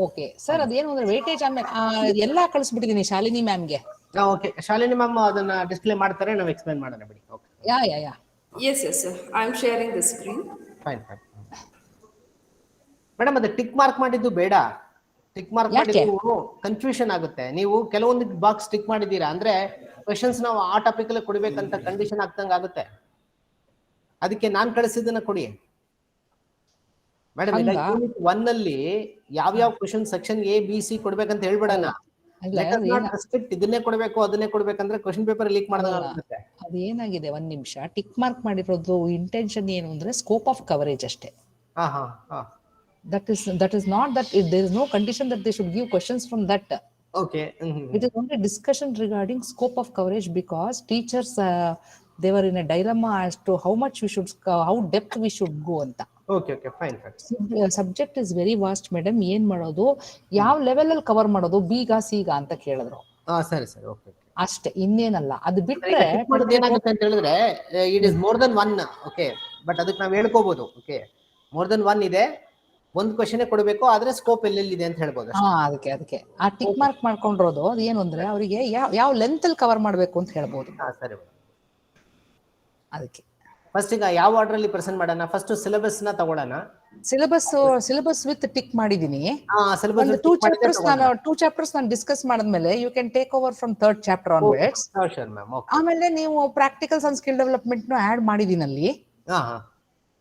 Okay sir, ಅದೇನು ಅಂದ್ರೆ weightage ಆಮೇಲೆ ಎಲ್ಲ ಕಳಿಸ್ಬಿಟ್ಟಿದೀನಿ ಶಾಲಿನಿ ಮ್ಯಾಮ್ಗೆ. ಓಕೆ, ಶಾಲಿನಿ ಮ್ಯಾಮ್ ಅದನ್ನ ಡಿಸ್ಪ್ಲೇ ಮಾಡ್ತಾರೆ, ನಾವು ಎಕ್ಸ್ಪ್ಲೈನ್ ಮಾಡೋಣ ಬಿಡಿ. Okay, yeah Yes, sir. I am sharing the screen. Fine. Madam ಅದು ಟಿಕ್ ಮಾರ್ಕ್ ಮಾಡಿದ್ದು ಬೇಡ. ಟಿಕ್ ಮಾರ್ಕ್ ಮಾಡಿದ್ದು ಕನ್ಫ್ಯೂಷನ್ ಆಗುತ್ತೆ. ನೀವು ಕೆಲವೊಂದು ಬಾಕ್ಸ್ ಟಿಕ್ ಮಾಡಿದೀರಾ ಅಂದ್ರೆ ಕ್ವೆಶನ್ಸ್ ನಾವು ಆ ಟಾಪಿಕ್ ಅಲ್ಲಿ ಕೊಡ್ಬೇಕಂತ ಕಂಡೀಷನ್ ಆಗ್ತಂಗ ಆಗುತ್ತೆ. ಅದಕ್ಕೆ ನಾನ್ ಕಳಿಸಿದ್ದನ್ನ ಕೊಡಿ ಮೇಡಮ್. ಈಗ ಯೂನಿಟ್ 1 ಅಲ್ಲಿ ಯಾವ question section A B C ಕೊಡ್ಬೇಕಂತ ಹೇಳ್ಬಿಡಣ. ಇದನ್ನೇ ಕೊಡ್ಬೇಕು ಅದನ್ನೇ ಕೊಡ್ಬೇಕಂದ್ರೆ ಕ್ವೆಶನ್ ಪೇಪರ್ ಲೀಕ್ ಮಾಡಿದ್ರೆ ಅದೇನಾಗಿದೆ, ಒಂದ್ ನಿಮಿಷ, ಟಿಕ್ ಮಾರ್ಕ್ ಮಾಡಿರೋದು ಇಂಟೆನ್ಷನ್ ಏನು ಅಂದ್ರೆ ಸ್ಕೋಪ್ ಆಫ್ ಕವರೇಜ್ ಅಷ್ಟೇ. That is not that there is no condition that they should give questions from that. Okay. It is only discussion regarding scope of coverage because teachers they were in a dilemma as to how much we should, how depth we should go anta. Okay, fine. Subject is very vast madam. ಏನ್ ಮಾಡೋದು, ಯಾವ level ಅಲ್ಲಿ cover ಮಾಡೋದು, ಬೀಗ ಸೀಗ ಅಂತ ಕೇಳಿದ್ರು. ಸರಿ. Okay ಅಷ್ಟೇ, ಇನ್ನೇನಲ್ಲ. ಅದು ಬಿಟ್ರೆ ಏನಾಗುತ್ತೆ ಅಂತ ಹೇಳಿದ್ರೆ it is more than one. Okay, but ಅದಕ್ಕೆ ನಾವು ಹೇಳ್ಕೋಬಹುದು. ಓಕೆ, ಮೋರ್ ದನ್ ಒನ್ ಇದೆ, ಒಂದು ಕ್ವೆಶ್ಚನ್ ಕೊಡಬೇಕು, ಆದ್ರೆ ಸ್ಕೋಪ್ ಎಲ್ಲೆಲ್ಲಿದೆ ಅಂತ ಹೇಳ್ಬೋದು. ಅದಕ್ಕೆ ಆ ಟಿಕ್ ಮಾರ್ಕ್ ಮಾಡ್ಕೊಂಡಿರೋದು ಅದು ಏನು ಅಂದ್ರೆ ಅವರಿಗೆ ಯಾವ ಲೆಂತ್ ಅಲ್ಲಿ ಕವರ್ ಮಾಡ್ಬೇಕು ಅಂತ ಹೇಳ್ಬೋದು. ಸರಿ, ಅದಕ್ಕೆ ಫಸ್ಟ್ ಈಗ ಯಾವ ಆರ್ಡರ್ ಅಲ್ಲಿ ಪ್ರೆಸೆಂಟ್ ಮಾಡೋಣ? ಫಸ್ಟ್ ಸಿಲೆಬಸ್ ನ ತಗೊಳ್ಳೋಣ. ಸಿಲೆಬಸ್ ವಿತ್ ಟಿಕ್ ಮಾಡಿದೀನಿ. ಟೂ ಚಾಪ್ಟರ್ಸ್ ನಾನು ಡಿಸ್ಕಸ್ ಮಾಡಿದ್ಮೇಲೆ you can take over from third chapter onwards. ಆಮೇಲೆ ನೀವು ಪ್ರಾಕ್ಟಿಕಲ್ಸ್ ಅಂಡ್ ಸ್ಕಿಲ್ ಡೆವಲಪ್ಮೆಂಟ್ ನು ಆಡ್ ಮಾಡಿದೀನಿ ಅಲ್ಲಿ.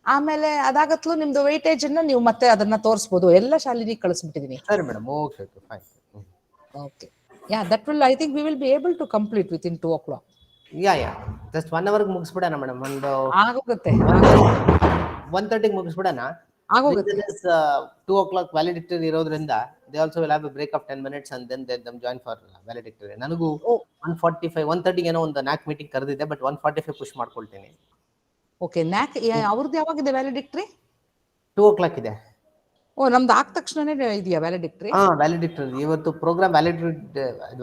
ಆಮೇಲೆ ಅದಾಗತ್ಲು ನಿಮ್ದು ವೇಟೇಜ್ ಅನ್ನ ನೀವು ಮತ್ತೆ ಅದನ್ನ ತೋರಿಸಬಹುದು. ಎಲ್ಲ ಶಾಲಿನಿ ಕಳಿಸ್ಬಿಟ್ಟಿದೀನಿ. ಸರಿ madam, okay fine. Okay, that will, I think we will be able to complete within 2 o'clock. Just 1 hour ಮುಗಿಸ್ಬಿಡೋಣ ಮೇಡಮ್. ಆಗೋಗುತ್ತೆ. 1:30 ಮುಗಿಸ್ಬಿಡೋಣ. ಆಗೋಗುತ್ತೆ. 2 o'clock ವ್ಯಾಲಿಡಿಕ್ಟರಿ ಇರೋದ್ರಿಂದ they also will have a break of 10 minutes and then they join for valedictory. ನನಗೂ 1:45 1:30 ಏನೋ ಒಂದು NAC meeting ಕರೆದಿದೆ, but 1:45 push ಮಾಡ್ಕೊಳ್ತೀನಿ. ಓಕೆ, NAC ಅವ್ರದ್ದು ಯಾವಾಗಿದೆ ವ್ಯಾಲಿಡಿಕ್ಟರಿ? 2 o'clock ಇದೆ. ನಮ್ದು ಆದ ತಕ್ಷಣನೇ ಇದೆಯಾ ವ್ಯಾಲಿಡಿಕ್ಟರಿ? ವ್ಯಾಲಿಡಿಕ್ಟರಿ ಇವತ್ತು ಪ್ರೋಗ್ರಾಮ್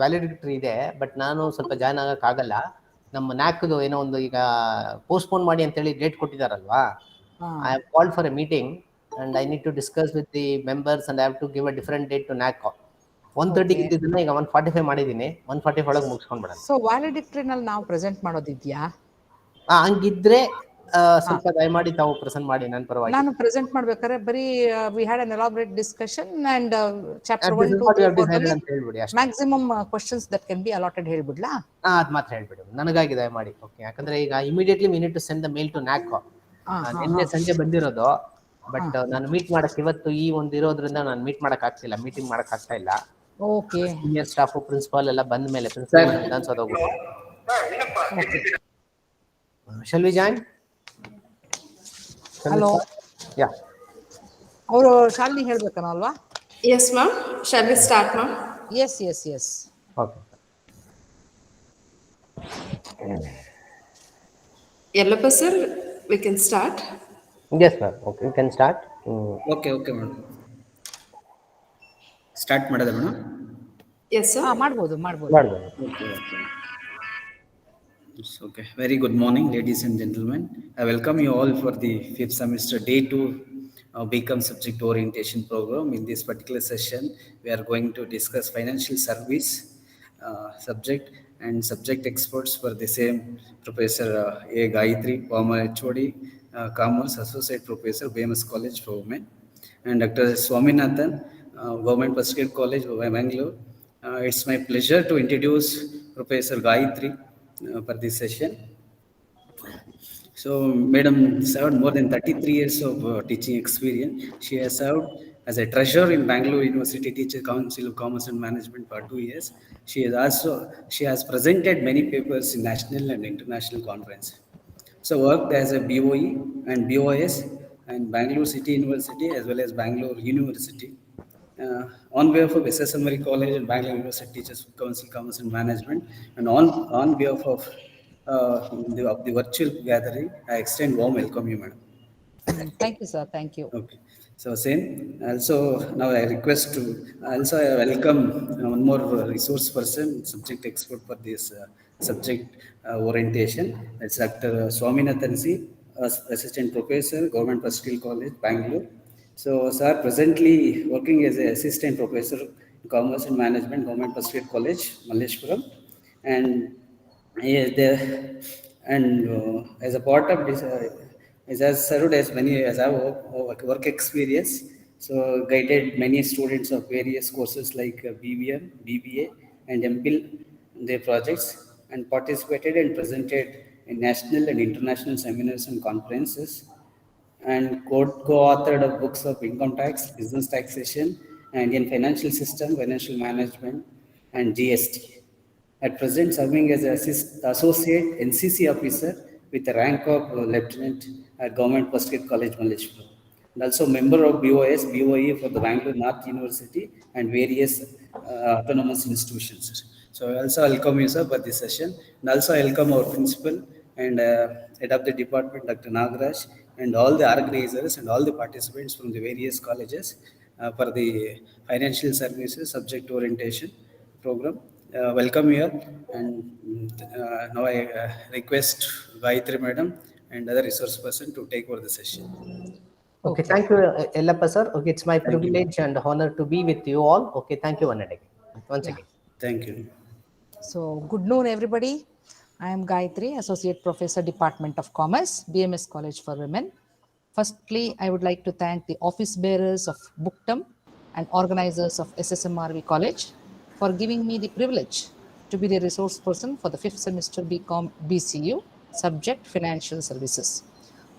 ವ್ಯಾಲಿಡಿಕ್ಟರಿ ಇದೆ, ಬಟ್ ನಾನು ಸ್ವಲ್ಪ ಜಾಯ್ನ್ ಆಗಕ್ ಆಗಲ್ಲ. ನಮ್ಮ NACದು ಏನೋ ಒಂದು ಈಗ ಪೋಸ್ಟ್ಪೋನ್ ಮಾಡಿ ಅಂತ ಹೇಳಿ ಡೇಟ್ ಕೊಟ್ಟಿದಾರಲ್ವಾ. I have called for a meeting and I need to discuss with the members and I have to give a different date to NAC. 1:30 ಇದ್ದಿದ್ದನ್ನ ಈಗ 1:45 ಮಾಡಿದೀನಿ. 1:45 ಒಳಗೆ ಮುಗಿಸ್ಕೊಂಡ್ಬಿಡೋಣ. ಸೊ ವ್ಯಾಲಿಡಿಕ್ಟರಿ ನಲ್ಲಿ ನಾವು ಪ್ರೆಸೆಂಟ್ ಮಾಡೋದಿದ್ಯಾ? ಹಂಗಿದ್ರೆ ಸ್ವಲ್ಪ ದಯಮಾಡಿ ತಾವು ಪ್ರೆಸೆಂಟ್ ಮಾಡಿ ನನ್ನ ಪರವಾಗಿ. ನಾನು ಪ್ರೆಸೆಂಟ್ ಮಾಡ್ಬೇಕಾದ್ರೆ ಬರೀ we had an elaborate discussion and chapter 1 to 3 ಅಂತ ಹೇಳ್ಬಿಡಿ ಅಷ್ಟೇ. maximum questions that can be allotted ಹೇಳ್ಬಿಡ್ಲಾ? ಅದ್ ಮಾತ್ರ ಹೇಳ್ಬಿಡಿ ನನಗಾಗಿ ದಯಮಾಡಿ. ಓಕೆ, ಯಾಕಂದ್ರೆ ಈಗ immediately we need to send the mail to NAC. ನಿನ್ನೆ ಸಂಜೆ ಬಂದಿರೋದು, ಬಟ್ ನಾನು ಮೀಟ್ ಮಾಡಕ್ ಇವತ್ತು ಈ ಒಂದು ಇರೋದ್ರಿಂದ ನಾನು ಮೀಟ್ ಮಾಡಕ್ ಆಗ್ತಿಲ್ಲ, ಮೀಟಿಂಗ್ ಮಾಡಕ್ ಆಗ್ತಾ ಇಲ್ಲ. ಓಕೆ, ಸೀನಿಯರ್ ಸ್ಟಾಫ್ ಪ್ರಿನ್ಸಿಪಾಲ್ ಎಲ್ಲ ಬಂದ ಮೇಲೆ ಪ್ರಿನ್ಸಿಪಾಲ್ ವಿಧಾನಸೌಧ ಹೋಗ್ಬಿಟ್ಟು shall we join? ಹಲೋ, ಅವರು ಶಾಲಿನಿ ಹೇಳ್ಬೇಕನ ಅಲ್ವಾ? Yes ma'am, shall we start ma'am? Yes. Okay. Yellappa sir, we can start. Yes ma'am, okay, you can start. Okay madam. Start madam. Yes sir. ಮಾಡ್ಬೋದು. Okay. Very good morning, ladies and gentlemen. I welcome you all for the 5th semester day 2 BCom subject orientation program. In this particular session, we are going to discuss financial service subject and subject experts for the same. Professor A. Gayatri, former HOD, Commerce, Associate Professor, BMS College for Women, and Dr. Swaminathan, Government Postgraduate College, Bangalore. It's my pleasure to introduce Professor Gayatri for this session. So, Madam served more than 33 years of teaching experience. She has served as a treasurer in Bangalore University Teacher Council of Commerce and Management for 2 years. She has presented many papers in national and international conferences. So, worked as a BOE and BOS and Bangalore City University as well as Bangalore University. On behalf of SSMRI College and Bangalore University Teachers Council Commerce and Management, and on behalf of the virtual gathering, I extend warm welcome you, madam. Thank you sir, thank you. Okay, so same. Also now I request to I welcome one more resource person, subject expert for this subject orientation. That's Dr. Swaminathan C, Assistant Professor, Government Postgraduate College, Bangalore. So, sir, presently working as an assistant professor in Commerce and Management, Government Pastiate College, Malleshpuram, and he is there. And as a part of this, as I served as many as I work experience. So, guided many students of various courses like BBM, BBA, and MPhil in their projects, and participated and presented in national and international seminars and conferences, and co-authored of books of income tax, business taxation, and Indian financial system, financial management, and GST. At present, serving as associate NCC officer with the rank of lieutenant at Government Pastiate College, Malaysia. And also member of BOE for the Bangalore North University and various autonomous institutions. So I also welcome you, sir, for this session. And also I welcome our principal and head of the department, Dr. Nagaraj, and all the organizers and all the participants from the various colleges for the financial services subject orientation program. Welcome here, and now I request Gayatri Madam and other resource person to take over the session. Okay, thank you, Yellappa sir. Okay, it's my privilege and honor to be with you all. Okay, thank you once again. Thank you. So, good noon, everybody. I am Gayatri, Associate Professor, Department of Commerce, BMS College for Women. Firstly, I would like to thank the office bearers of Booktum and organizers of SSMRV College for giving me the privilege to be the resource person for the 5th semester BCom BCU, subject Financial Services.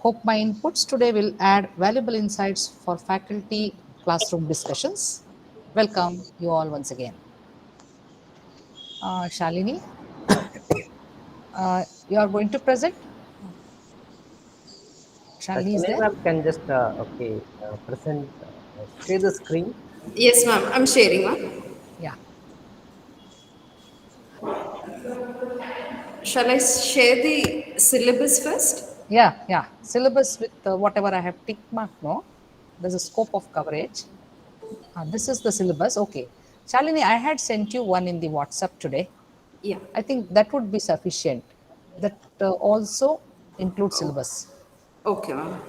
Hope my inputs today will add valuable insights for faculty classroom discussions. Welcome you all once again. Shalini, you are going to present? Shalini is there? Can just present, share the screen. Yes, ma'am. I'm sharing, ma'am. Yeah. Shall I share the syllabus first? Yeah. Syllabus with whatever I have tick mark, no? There's a scope of coverage. This is the syllabus. Okay. Shalini, I had sent you one in the WhatsApp today. Yeah. I think that would be sufficient. That also includes syllabus. Okay, ma'am.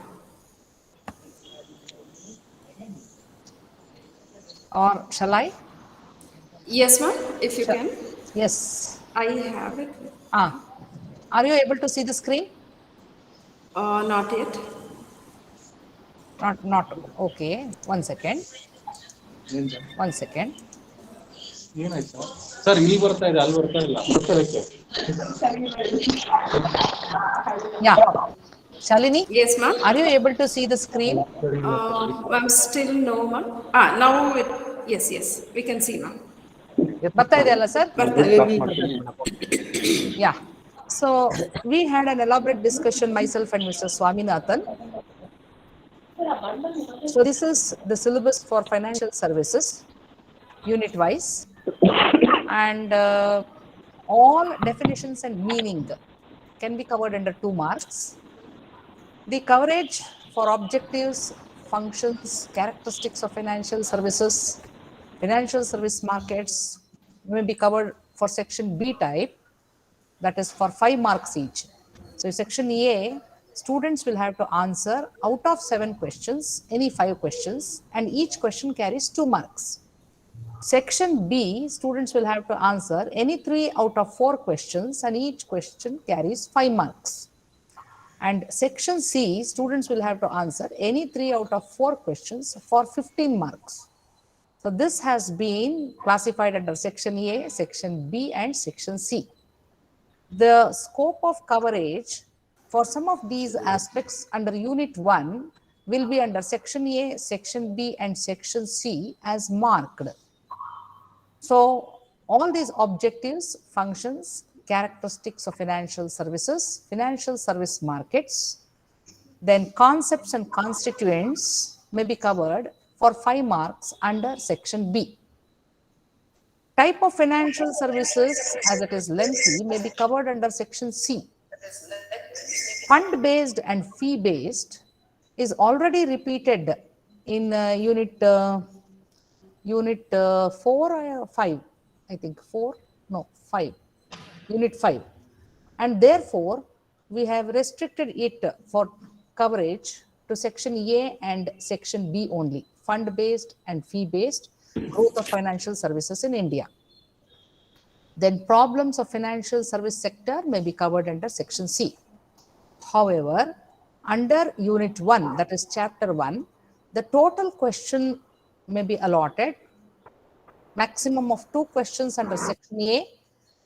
Or shall I? Yes, ma'am, if you can. Yes. I have it. Are you able to see the screen? Not yet. Not okay. One second. Sir ಇಲ್ಲಿ ಬರ್ತಾ ಇದೆ ಅಲ್ಲಿ ಬರ್ತಾ ಇಲ್ಲ ಗೊತ್ತಿರಕ್ಕೆ Yeah. Shalini? Yes, ma'am. Are you able to see the screen? Ma'am, still no, ma'am. Now it, yes, we can see, ma'am. ಬರ್ತಾ ಇದೆಯಲ್ಲ sir? Yeah. So we had an elaborate discussion, myself and Mr. Swaminathan. So this is the syllabus for financial services, unit wise, and all definitions and meaning can be covered under 2 marks. The coverage for objectives, functions, characteristics of financial services, financial service markets may be covered for section B type, that is for 5 marks each. So section A, students will have to answer out of 7 questions, any 5 questions, and each question carries 2 marks. Section B, students will have to answer any 3 out of 4 questions, and each question carries 5 marks. And section C, students will have to answer any 3 out of 4 questions for 15 marks. So this has been classified under section A, section B, and section C. The scope of coverage for some of these aspects under unit 1 will be under section A, section B, and section C as marked. So all these objectives, functions, characteristics of financial services, financial service markets, then concepts and constituents may be covered for 5 marks under section B. Type of financial services, as it is lengthy, may be covered under section C. Fund-based and fee-based is already repeated in unit 4 or 5, I think 4, no 5, unit 5. And therefore, we have restricted it for coverage to section A and section B only, fund-based and fee-based growth of financial services in India. Then problems of financial service sector may be covered under section C. However, under unit 1, that is chapter 1, the total question may be allotted maximum of 2 questions under section A,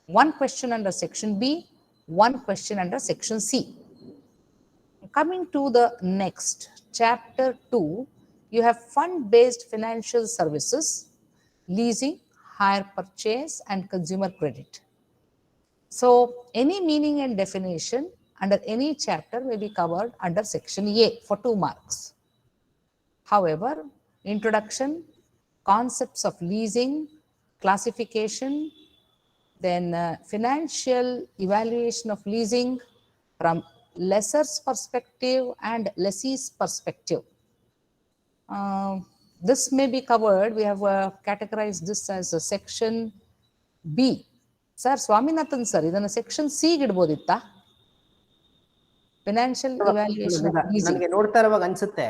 1 question under section B, 1 question under section C. Coming to the next, chapter 2, you have fund-based financial services, leasing, hire purchase, and consumer credit. So any meaning and definition under any chapter may be covered under section A for 2 marks. However, introduction, concepts of leasing, classification, then financial evaluation of leasing from lessor's perspective and lessee's perspective. This may be covered. We have categorized this as a section B. Sir, Swaminathan sir, ಇದನ್ನ section C ಇಡಬಹುದಿತ್ತಾ? Financial evaluation of leasing. ನನಗೆ ನೋಡ್ತಾ ಇರುವಾಗ ಅನ್ಸುತ್ತೆ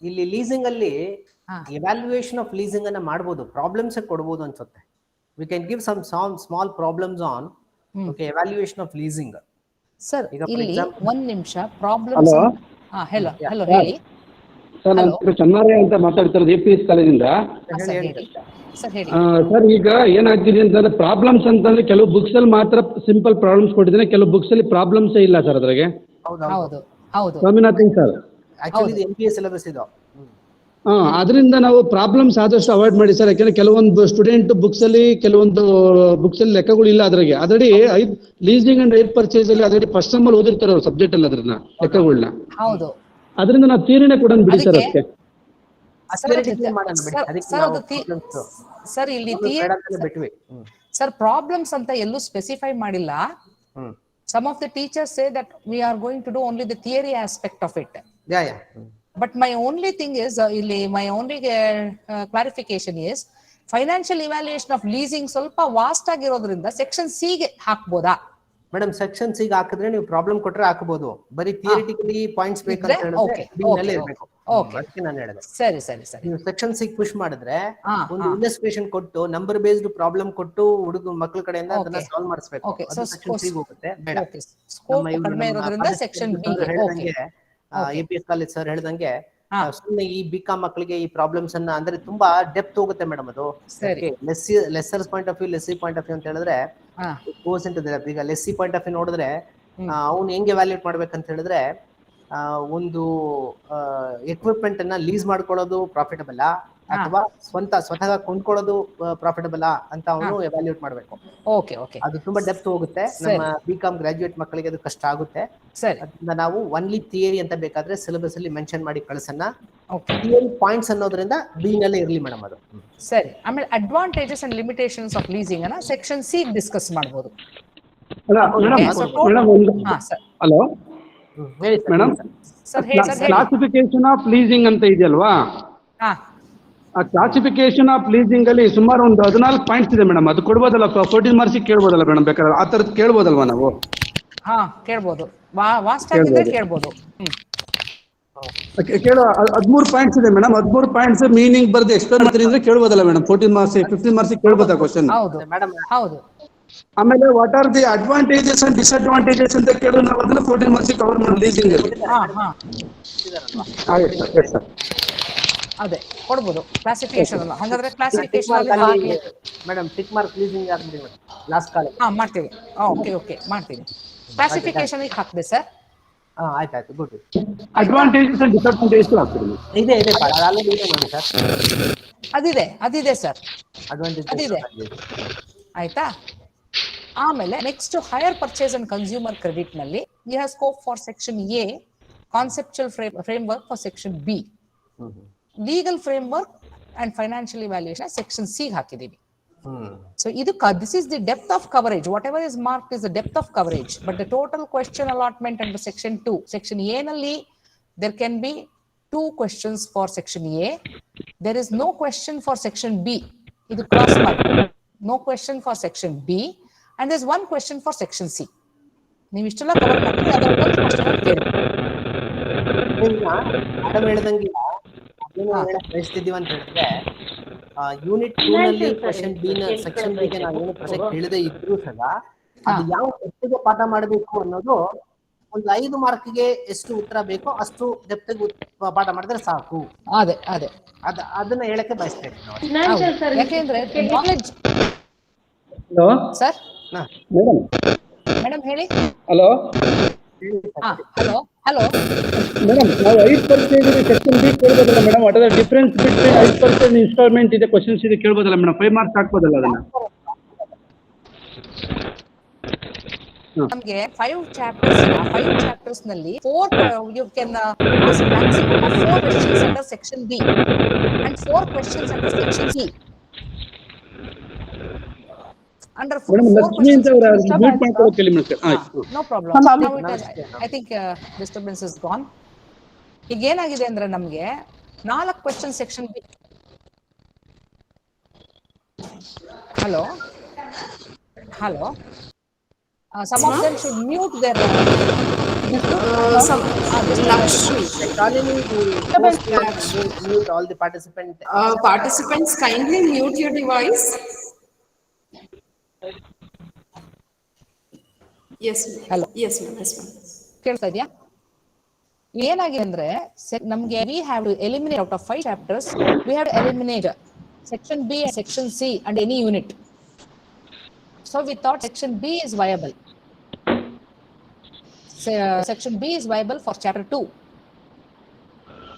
ಇಲ್ಲಿ leasing ಅಲ್ಲಿ evaluation of leasing ಅನ್ನ ಮಾಡಬಹುದು, ಪ್ರಾಬ್ಲಮ್ಸ್ ಕೊಡಬಹುದು ಅನ್ಸುತ್ತೆ. We can give some small problems on evaluation of leasing. Sir ಇಲ್ಲಿ ಒಂದು ನಿಮಿಷ ಪ್ರಾಬ್ಲಮ್ಸ್. ಹೆಲೋ ಹೇಳಿ ಸರ್. ನಾನು ಚನ್ನಾರಯ್ಯ ಅಂತ ಮಾತಾಡ್ತಿರೋದು APS ಕಾಲೇಜಿಂದ. ಸರ್ ಈಗ ಏನಾಗ್ತಿದೆ ಅಂತಂದ್ರೆ ಪ್ರಾಬ್ಲಮ್ಸ್ ಅಂತಂದ್ರೆ ಕೆಲವು ಬುಕ್ಸ್ ಅಲ್ಲಿ ಮಾತ್ರ ಸಿಂಪಲ್ ಪ್ರಾಬ್ಲಮ್ಸ್ ಕೊಟ್ಟಿದ್ದೇನೆ, ಕೆಲವು ಬುಕ್ಸ್ ಅಲ್ಲಿ ಪ್ರಾಬ್ಲಮ್ಸ್ ಇಲ್ಲ ಸರ್ ಅದ್ರಾಗೆ. ಸ್ವಾಮಿನಾಥನ್ ಸರ್, ಅದರಿಂದ ನಾವು ಪ್ರಾಬ್ಲಮ್ಸ್ ಆದಷ್ಟು ಅವಾಯ್ಡ್ ಮಾಡಿ ಸರ್. ಯಾಕಂದ್ರೆ ಕೆಲವೊಂದು ಸ್ಟೂಡೆಂಟ್ ಬುಕ್ಸ್ ಅಲ್ಲಿ ಲೆಕ್ಕಗಳು ಇಲ್ಲ ಅದ್ರಾಗೆ. ಅದರಲ್ಲಿ ಲೀಸಿಂಗ್ ಅಂಡ್ ಹೈರ್ ಪರ್ಚೇಸ್ ಅಲ್ಲಿ ಅದರಲ್ಲಿ ಫಸ್ಟ್ ಸೆಮ್ ಅಲ್ಲಿ ಓದಿರ್ತಾರೆ ಅವ್ರು ಸಬ್ಜೆಕ್ಟ್ ಅಲ್ಲಿ ಅದ್ರನ್ನ ಲೆಕ್ಕಗಳನ್ನ. ಅದರಿಂದ ನಾವು ಥಿಯರಿನೇ ಕೊಡೋಣ ಬಿಡಿ ಸರ್ ಅದಕ್ಕೆ. ಸರ್ ಇಲ್ಲಿ ಸರ್ ಪ್ರಾಬ್ಲಮ್ಸ್ ಅಂತ ಎಲ್ಲೂ ಸ್ಪೆಸಿಫೈ ಮಾಡಿಲ್ಲ. Some of the teachers say that we are going to do only the theory aspect of it. But my only thing is, my only clarification is, financial evaluation of leasing ಸ್ವಲ್ಪ vast ಆಗಿರೋದ್ರಿಂದ section C ಗೆ ಹಾಕ್ಬೋದಾ? Madam section C ಗೆ ಹಾಕಿದ್ರೆ ನೀವು problem ಕೊಟ್ರೆ ಹಾಕಬಹುದು. ಬರೀ theoretically points ಬೇಕಂತ ಹೇಳಿದ್ರೆ ನಾನು ಹೇಳಿದೆ. ಸರಿ ನೀವು ಸೆಕ್ಷನ್ ಸಿ ಪುಷ್ ಮಾಡಿದ್ರೆ ಒಂದು ಇಲ್ಲಸ್ಟ್ರೇಷನ್ ಕೊಟ್ಟು ನಂಬರ್ ಬೇಸ್ಡ್ ಪ್ರಾಬ್ಲಮ್ ಕೊಟ್ಟು ಹುಡುಗ ಮಕ್ಕಳ ಕಡೆಯಿಂದ ಅದನ್ನ ಸಾಲ್ವ್ ಮಾಡಿಸಬೇಕು. ಸೆಕ್ಷನ್ ಸಿ ಹೋಗುತ್ತೆ. ಬೇಡ, ಸ್ಕೋಪ್ ಕಡಿಮೆ ಇರೋದ್ರಿಂದ ಸೆಕ್ಷನ್ ಬಿ ಗೆ. APS ಕಾಲೇಜ್ ಸರ್ ಹೇಳ್ದಂಗೆ ಸುಮ್ಮನೆ ಈ ಬಿಕಾಮ್ ಮಕ್ಕಳಿಗೆ ಈ ಪ್ರಾಬ್ಲಮ್ಸ್ ಅನ್ನ ಅಂದ್ರೆ ತುಂಬಾ ಡೆಪ್ತ್ ಹೋಗುತ್ತೆ ಮೇಡಮ್. ಅದು lessor's point of view, lessee point of view ಅಂತ ಹೇಳಿದ್ರೆ ಈಗ ಲೆಸ್ಸಿ ಪಾಯಿಂಟ್ ಆಫ್ ವ್ಯೂ ನೋಡಿದ್ರೆ ಅವ್ನು ಹೆಂಗೆ ವ್ಯಾಲ್ಯೂಟ್ ಮಾಡ್ಬೇಕಂತ ಹೇಳಿದ್ರೆ ಒಂದು ಎಕ್ವಿಪ್ಮೆಂಟ್ ಅನ್ನ ಲೀಸ್ ಮಾಡ್ಕೊಳ್ಳೋದು ಪ್ರಾಫಿಟಬಲ್ ಅಥವಾ ಸ್ವತಃ ಕೊಂಡ್ಕೊಳ್ಳೋದು ಪ್ರಾಫಿಟಬಲ್ ಅಂತ ಅವನು ಎವ್ಯಾಲ್ಯೂಟ್ ಮಾಡ್ಬೇಕು. ಅದು ತುಂಬಾ ಡೆಪ್ತ್ ಹೋಗುತ್ತೆ. ನಮ್ಮ ಬಿಕಾಮ್ ಗ್ರಾಜುಯೇಟ್ ಮಕ್ಕಳಿಗೆ ಅದು ಕಷ್ಟ ಆಗುತ್ತೆ. ಅದರಿಂದ ನಾವು ಒನ್ಲಿ ಥಿಯರಿ ಅಂತ ಬೇಕಾದ್ರೆ ಸಿಲೆಬಸ್ ಅಲ್ಲಿ ಮೆನ್ಷನ್ ಮಾಡಿ ಕಳ್ಸನ್ನ. ಥಿಯರಿ ಪಾಯಿಂಟ್ಸ್ ಅನ್ನೋದ್ರಿಂದ ಬಿ ನಲ್ಲೇ ಇರ್ಲಿ ಮೇಡಮ್ ಅದು. ಸರಿ, ಆಮೇಲೆ advantages and limitations of leasing ಅನ್ನ ಸೆಕ್ಷನ್ ಸಿ ಡಿಸ್ಕಸ್ ಮಾಡಬಹುದು. Hello madam, classification of leasing ಅಂತ ಇದೆಯಲ್ವಾ? ಆ ಕ್ಲಾಸಿಫಿಕೇಶನ್ ಆಫ್ ಲೀಸಿಂಗ್ ಅಲ್ಲಿ ಸುಮಾರು ಒಂದು 14 ಪಾಯಿಂಟ್ಸ್ ಇದೆ ಮೇಡಮ್. ಅದು ಕೊಡ್ಬೋದಲ್ಲ? 14 ಮಾರ್ಕ್ಸ್ ಕೇಳ್ಬೋದಲ್ಲ ಮೇಡಮ್? ಬೇಕಾದ್ರೆ ಆ ತರದ್ ಕೇಳ್ಬೋದಲ್ವಾ ನಾವು? ಕೇಳ್ಬೋದು, ವಾಸ್ಟ್ ಆಗಿದ್ರೆ ಕೇಳ್ಬೋದು. ಕೇಳೋ 13 ಪಾಯಿಂಟ್ಸ್ ಇದೆ ಮೇಡಮ್. 13 ಪಾಯಿಂಟ್ಸ್ ಮೀನಿಂಗ್ ಬರ್ದು ಎಕ್ಸ್ಪ್ಲೇನ್ ಮಾಡ್ತೀನಿ ಅಂದ್ರೆ ಕೇಳ್ಬೋದಲ್ಲ ಮೇಡಮ್? 14 ಮಾರ್ಕ್ಸ್ 15 ಮಾರ್ಕ್ಸ್ ಕೇಳ್ಬೋದಾ ಕ್ವಶನ್? ಹೌದು. ಆಮೇಲೆ what are the advantages and disadvantages ಅಂತ ಕೇಳಿದ್ರೆ ನಾವು ಅದನ್ನ 14 ಮಾರ್ಕ್ಸ್ ಕವರ್ ಮಾಡಿ ಲೀಸಿಂಗ್ ಅಲ್ಲಿ. ಅದೇ ಕೊಡ್ಬೋದು ಕ್ಲಾಸಿಫಿಕೇಶನ್ ಅಲ್ಲ. ಹಾಗಾದ್ರೆ ಕ್ಲಾಸಿಫಿಕೇಶನ್ ಅಲ್ಲಿ ಮೇಡಮ್ ಟಿಕ್ ಮಾರ್ಕ್ ಲೀಸಿಂಗ್ ಹಾಕ್ಬಿಡಿ ಮೇಡಮ್ ಲಾಸ್ಟ್ ಕಾಲ. ಮಾಡ್ತೀವಿ. ಓಕೆ ಮಾಡ್ತೀನಿ. ಕ್ಲಾಸಿಫಿಕೇಶನ್ ಗೆ ಹಾಕ್ದೆ ಸರ್. ಆಯ್ತು ಗುಡ್. ಅಡ್ವಾಂಟೇಜಸ್ ಅಂಡ್ ಡಿಸ್ಅಡ್ವಾಂಟೇಜಸ್ ಹಾಕ್ತೀವಿ. ಇದೆ ಆಲ್ರೆಡಿ ಇದೆ ನೋಡಿ ಸರ್. ಅದಿದೆ ಸರ್, ಅಡ್ವಾಂಟೇಜಸ್ ಅದಿದೆ. ಆಯ್ತಾ? ಆಮೇಲೆ next hire purchase and consumer credit ನಲ್ಲಿ you have scope for section A, conceptual framework for section B, legal framework and financial evaluation section C ಹಾಕಿದೀವಿ. So this is the depth of coverage. Whatever is marked is the depth of coverage. But the total question allotment under section 2, section A nalli there can be 2 questions for section A. There is no question for section B. Idu cross mark. No question for section B, and there's 1 question for section C. ನೀವು ಇಷ್ಟೆಲ್ಲ cover ಮಾಡ್ತೀವಿ, ಅದರ ಒಂದು question ಕೇಳಿ. Madam ಹೇಳ್ದಂಗೆ ಅದೇನು ಹೇಳಕ್ ಬಯಸ್ತಿದೀವಿ ಅಂತ ಹೇಳಿದ್ರೆ ಯೂನಿಟ್ 2 ನಲ್ಲಿ ಕ್ವೆಶ್ಚನ್ ಬಿ ನ ಸೆಕ್ಷನ್ ಬಿ ಗೆ ನಾವು ಏನು ಪ್ರಶ್ನೆ ಕೇಳದೆ ಇದ್ರು ಸದಾ ಅದು ಯಾವ ಎಷ್ಟಿಗೆ ಪಾಠ ಮಾಡಬೇಕು ಅನ್ನೋದು ಒಂದು 5 ಮಾರ್ಕ್ಗೆ ಎಷ್ಟು ಉತ್ತರ ಬೇಕೋ ಅಷ್ಟು ಡೆಪ್ತ್ ಪಾಠ ಮಾಡಿದ್ರೆ ಸಾಕು. ಅದೇ ಅದನ್ನ ಹೇಳಕ್ಕೆ ಬಯಸ್ತೇನೆ ನಾವು. ಯಾಕೆಂದ್ರೆ ನಾಲೆಡ್ಜ್. ಹಲೋ ಸರ್ ಮೇಡಮ್ ಹೇಳಿ. ಹಲೋ ಹಲೋ ಮೇಡಮ್, ನಾವು 5% ಸೆಕ್ಷನ್ ಬಿ ಕೇಳ್ಬೋದಲ್ಲ madam? What are the difference between 5% instalment ಇದೆ ಕ್ವಶನ್ಸ್ ಇದೆ ಕೇಳ್ಬೋದಲ್ಲ ಮೇಡಮ್? 5 ಮಾರ್ಕ್ಸ್ ಹಾಕ್ಬೋದಲ್ಲ ಅದನ್ನ? ನಮಗೆ 5 ಚಾಪ್ಟರ್ಸ್ ನಲ್ಲಿ 4 you can ask maximum of 4 questions under section B and 4 questions under section C. Under 4 questions mute ಮಾಡ್ಕೊಳ್ಳೋಕೆ ಹೇಳಿ madam. no problem. Now I think disturbance is gone. ಈಗ ಏನಾಗಿದೆ ಅಂದ್ರೆ ನಮಗೆ 4 question section B. Hello some of them should mute their mute all the participants. Participants, kindly mute your device. Yes. Hello. Yes, ma'am. ಕೇಳ್ತಾ ಇದೆಯಾ? ಏನಾಗಿದೆ ಅಂದ್ರೆ ನಮ್ಗೆ we have to eliminate out of 5 chapters, we have to eliminate section B and section C and any unit. So we thought section B is viable. Section B is viable for chapter 2.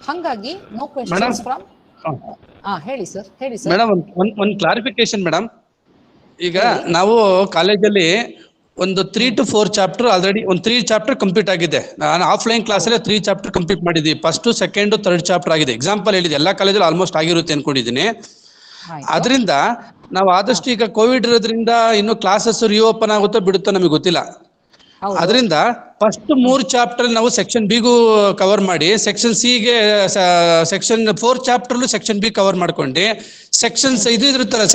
ಹಂಗಾಗಿ no questions from ಹೇಳಿ sir. Madam, ಒಂದು clarification madam. ಈಗ ನಾವು ಕಾಲೇಜಲ್ಲಿ ಒಂದು 3 to 4 chapter already ಒಂದು 3 chapter complete ಆಗಿದೆ. ನಾನು ಆಫ್ಲೈನ್ ಕ್ಲಾಸಲ್ಲಿ 3 ಚಾಪ್ಟರ್ ಕಂಪ್ಲೀಟ್ ಮಾಡಿದ್ವಿ. ಫಸ್ಟ್, ಸೆಕೆಂಡ್, ಥರ್ಡ್ ಚಾಪ್ಟರ್ ಆಗಿದೆ. ಎಕ್ಸಾಂಪಲ್ ಹೇಳಿದೆ, ಎಲ್ಲ ಕಾಲೇಜಲ್ಲಿ ಆಲ್ಮೋಸ್ಟ್ ಆಗಿರುತ್ತೆ ಅನ್ಕೊಂಡಿದ್ದೀನಿ. ಅದರಿಂದ ನಾವು ಆದಷ್ಟು ಈಗ ಕೋವಿಡ್ ಇರೋದ್ರಿಂದ ಇನ್ನು ಕ್ಲಾಸಸ್ ರಿಓಪನ್ ಆಗುತ್ತೋ ಬಿಡುತ್ತೋ ನಮಗೆ ಗೊತ್ತಿಲ್ಲ. ಅದರಿಂದ ಫಸ್ಟ್ 3 ಚಾಪ್ಟರ್ ನಾವು ಸೆಕ್ಷನ್ ಬಿಗೂ ಕವರ್ ಮಾಡಿ, ಸೆಕ್ಷನ್ ಸಿ ಗೆ ಸೆಕ್ಷನ್ 4 ಚಾಪ್ಟರ್ಲು ಸೆಕ್ಷನ್ ಬಿ ಕವರ್ ಮಾಡ್ಕೊಂಡು, ಸೆಕ್ಷನ್ಸ್ ಇದು ಇರುತ್ತಲ್ಲ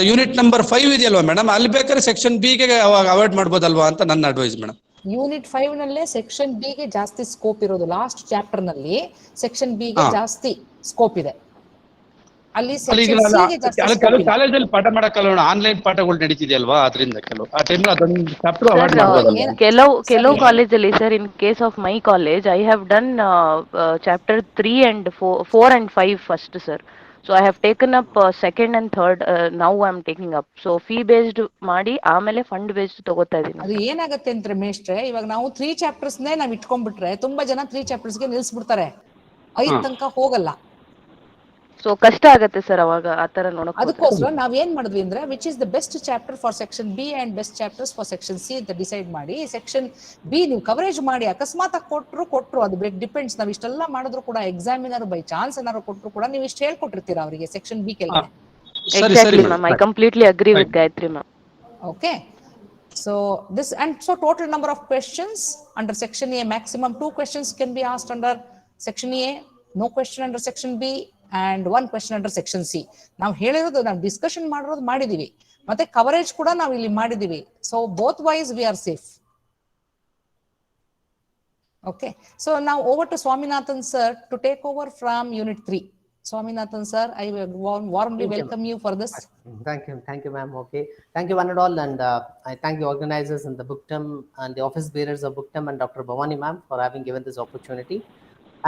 ಯೂನಿಟ್ ನಂಬರ್ 5 ಇದೆಯಲ್ವಾ ಮೇಡಮ್, ಅಲ್ಲಿ ಬೇಕಾದ್ರೆ ಸೆಕ್ಷನ್ ಬಿ ಗೆ ಅವಾಯ್ಡ್ ಮಾಡ್ಬೋದಲ್ವಾ ಅಂತ ನನ್ನ ಅಡ್ವೈಸ್ ಮೇಡಮ್. ಯೂನಿಟ್ 5 ನಲ್ಲೇ ಸೆಕ್ಷನ್ ಬಿ ಗೆ ಜಾಸ್ತಿ ಸ್ಕೋಪ್ ಇರೋದು. ಲಾಸ್ಟ್ ಚಾಪ್ಟರ್ ನಲ್ಲಿ ಸೆಕ್ಷನ್ ಬಿ ಗೆ ಜಾಸ್ತಿ ಸ್ಕೋಪ್ ಇದೆ. ಅಲ್ಲಿ ಕೆಲವು ಕಾಲೇಜಲ್ಲಿ ಪಾಠ ಮಾಡಕ್ಕಲ್ಲ, ಆನ್ಲೈನ್ ಪಾಠಗಳು ನಡೀತಿದೆಯಲ್ವಾ, ಅದರಿಂದ ಆ ಟೈಮಲ್ಲಿ ಅದೊಂದು ಚಾಪ್ಟರ್ ಅವಾಯ್ಡ್ ಮಾಡ್ಬೋದಲ್ವಾ? ಕೆಲವು ಕಾಲೇಜಲ್ಲಿ sir, in case of my college I have done chapter 3 and 4 and 5 first sir. So I have taken up second and third. Now I am taking up. So fee based ಮಾಡಿ ಆಮೇಲೆ fund based ತಗೋತಾ ಇದೀನಿ. ಅದು ಏನಾಗುತ್ತೆ ಅಂದ್ರೆ ಮೇಷ್ಟ್ರೆ, ಇವಾಗ ನಾವು 3 chapters ನಾವ್ ಇಟ್ಕೊಂಡ್ಬಿಟ್ರೆ ತುಂಬಾ ಜನ 3 ಚಾಪ್ಟರ್ಸ್ ಗೆ ನಿಲ್ಸ್ಬಿಡ್ತಾರೆ, 5 ತನಕ ಹೋಗಲ್ಲ. ಸೊ ಕಷ್ಟ ಆಗತ್ತೆ ಸರ್ ಅವಾಗ ಆತರ ನೋಡೋಕೆ. ಅದಕ್ಕೋಸ್ಕರ ನಾವ್ ಏನ್ ಮಾಡಿದ್ವಿ ಅಂದ್ರೆ which is the best chapter for section B and best chapters for section C ಅಂತ ಡಿಸೈಡ್ ಮಾಡಿ, ಸೆಕ್ಷನ್ ಬಿ ನೀವು ಕವರೇಜ್ ಮಾಡಿ. ಅಕಸ್ಮಾತ್ ಕೊಟ್ರು ಅದು ಡಿಪೆಂಡ್ಸ್. ನಾವ್ ಇಷ್ಟೆಲ್ಲ ಮಾಡಿದ್ರು ಕೂಡ ಎಕ್ಸಾಮಿನರ್ ಬೈ ಚಾನ್ಸ್ ಏನಾದ್ರು ಕೊಟ್ರು ಕೂಡ ನೀವು ಇಷ್ಟು ಹೇಳ್ಕೊಟ್ಟಿರ್ತೀರಾ ಅವರಿಗೆ ಸೆಕ್ಷನ್ ಬಿ ಕೆಳಗೆ. Exactly ma'am, I completely agree with Gayatri ma'am. Okay, so this and so total number of questions under section A, maximum 2 questions can be asked under section A, no question under section B and 1 question under section C. ನಾವು ಹೇಳಿರೋದು, ನಾವು discussion ಮಾಡಿದೀವಿ, ಮತ್ತೆ coverage ಕೂಡ ನಾವು ಇಲ್ಲಿ ಮಾಡಿದೀವಿ. So both wise we are safe. Okay, so now over to Swaminathan sir to take over from unit 3. Swaminathan sir, I warmly welcome you for this. Thank you ma'am. Okay, thank you one and all, and I thank the organizers and the Booktum and the office bearers of Booktum and Dr. Bhavani ma'am for having given this opportunity.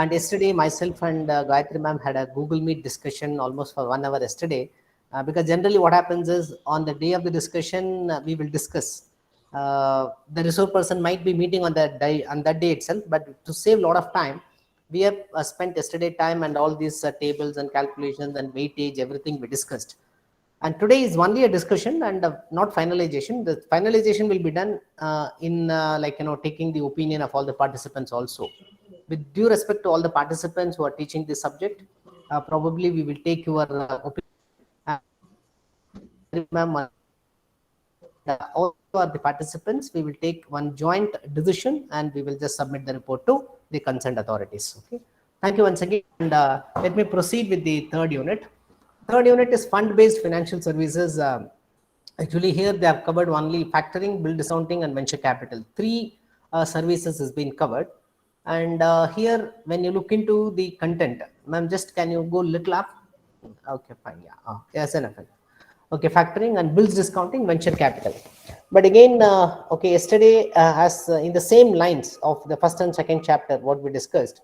And yesterday myself and Gayatri ma'am had a Google Meet discussion almost for 1 hour yesterday, because generally what happens is on the day of the discussion we will discuss. The resource person might be meeting on that day itself, but to save a lot of time we have spent yesterday time and all these tables and calculations and weightage, everything we discussed. And today is only a discussion and not finalization. The finalization will be done in taking the opinion of all the participants also. With due respect to all the participants who are teaching this subject, probably we will take your opinion. All the participants, we will take one joint decision and we will just submit the report to the concerned authorities. Okay, thank you once again, and let me proceed with the third unit. Third unit is fund-based financial services. Actually here they have covered only factoring, bill discounting and venture capital. 3 services has been covered. And here, when you look into the content, ma'am, just can you go little up? Okay, fine. Yeah. Yes, enough. Okay, factoring and bills discounting, venture capital. But again, okay, yesterday, as in the same lines of the first and second chapter, what we discussed,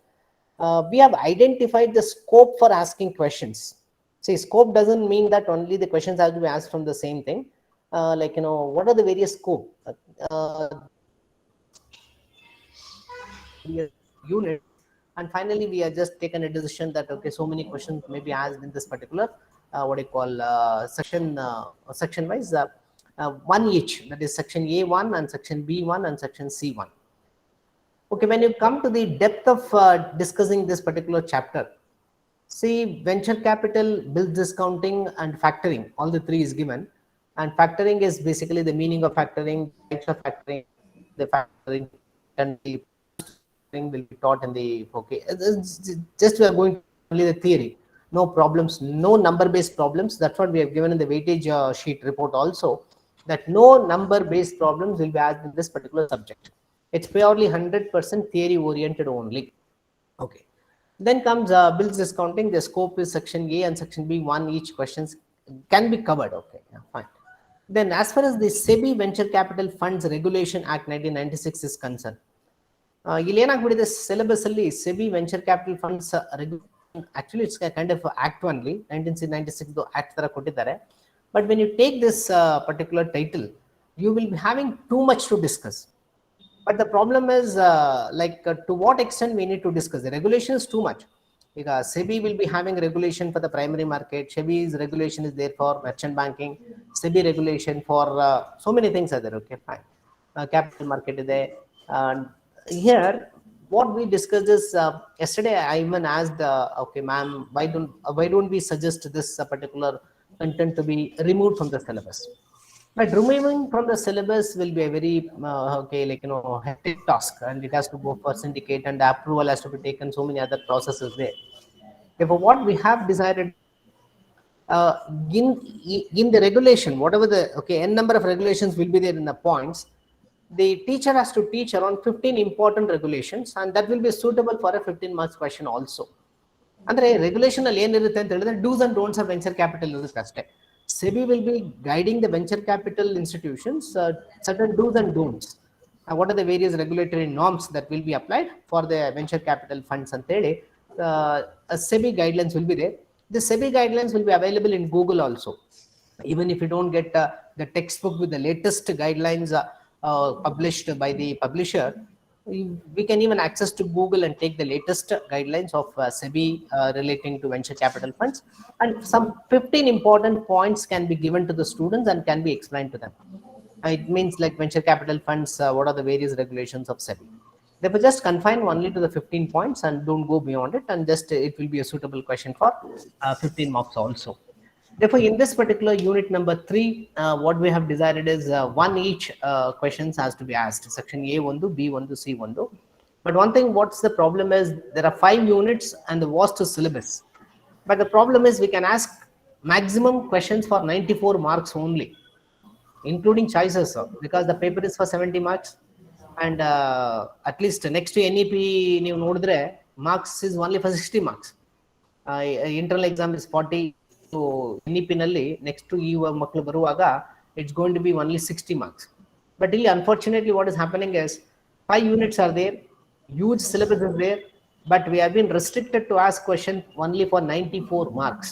we have identified the scope for asking questions. See, scope doesn't mean that only the questions have to be asked from the same thing. Like, you know, what are the various scope? Unit, and finally we have just taken a decision that okay, so many questions may be asked in this particular what do you call section wise, one each, that is section A1 and section B1 and section C1. Okay, when you come to the depth of discussing this particular chapter, see, venture capital, bill discounting and factoring, all the three is given. And factoring is basically the meaning of factoring, types of factoring, the factoring can be will be taught in the, okay, just we are going to only the theory, no problems, no number based problems. That's what we have given in the weightage sheet report also, that no number based problems will be asked in this particular subject. It's purely 100% theory oriented only. Okay, then comes bills discounting. The scope is section A and section B, one each questions can be covered. Okay, yeah, fine. Then as far as the SEBI Venture Capital Funds Regulation Act 1996 is concerned, ಇಲ್ಲಿ ಏನಾಗ್ಬಿಟ್ಟಿದೆ syllabus ಅಲ್ಲಿ SEBI venture capital funds actually it's kind of act only 1996 act ತರ ಕೊಟ್ಟಿದ್ದಾರೆ. But when you take this particular title, you will be having too much to discuss. But the problem is like to what extent we need to discuss. The regulation is too much. ಈಗ SEBI will be having regulation for the primary market, SEBI's regulation is there for merchant banking, SEBI regulation for so many things are there. Okay, fine. Capital market ಇದೆ. Here what we discussed is yesterday I even asked okay ma'am, why don't we suggest this particular content to be removed from the syllabus. But removing from the syllabus will be a very okay, like, you know, hectic task, and it has to go for syndicate and the approval has to be taken, so many other processes there. Therefore what we have decided, in the regulation, whatever the okay n number of regulations will be there in the points, the teacher has to teach around 15 important regulations, and that will be suitable for a 15 marks question also. Andre regulation alli ಏನು ಇರುತ್ತೆ ಅಂತ ಹೇಳಿದ್ರೆ do's and don'ts of venture capital ಇರುತ್ತೆ ಅಷ್ಟೇ. SEBI will be guiding the venture capital institutions certain do's and don'ts. What are the various regulatory norms that will be applied for the venture capital funds ಅಂತ ಹೇಳಿ SEBI guidelines will be there. The SEBI guidelines will be available in Google also. Even if you don't get the textbook with the latest guidelines published by the publisher, we can even access to Google and take the latest guidelines of SEBI relating to venture capital funds, and some 15 important points can be given to the students and can be explained to them. It means like venture capital funds, what are the various regulations of SEBI. Therefore just confine only to the 15 points and don't go beyond it, and just it will be a suitable question for 15 marks also. Therefore, in this particular unit number 3, what we have decided is one each questions has to be asked. Section A1, B1, C1. But one thing, what's the problem is there are 5 units and the vast syllabus. But the problem is we can ask maximum questions for 94 marks only, including choices, because the paper is for 70 marks. And at least next to NEP, marks is only for 60 marks. Internal exam is 40. So NEP nalli next to you maklu baruvaga it's going to be only 60 marks. But unfortunately what is happening is 5 units are there, huge syllabus is there, but we have been restricted to ask question only for 94 marks.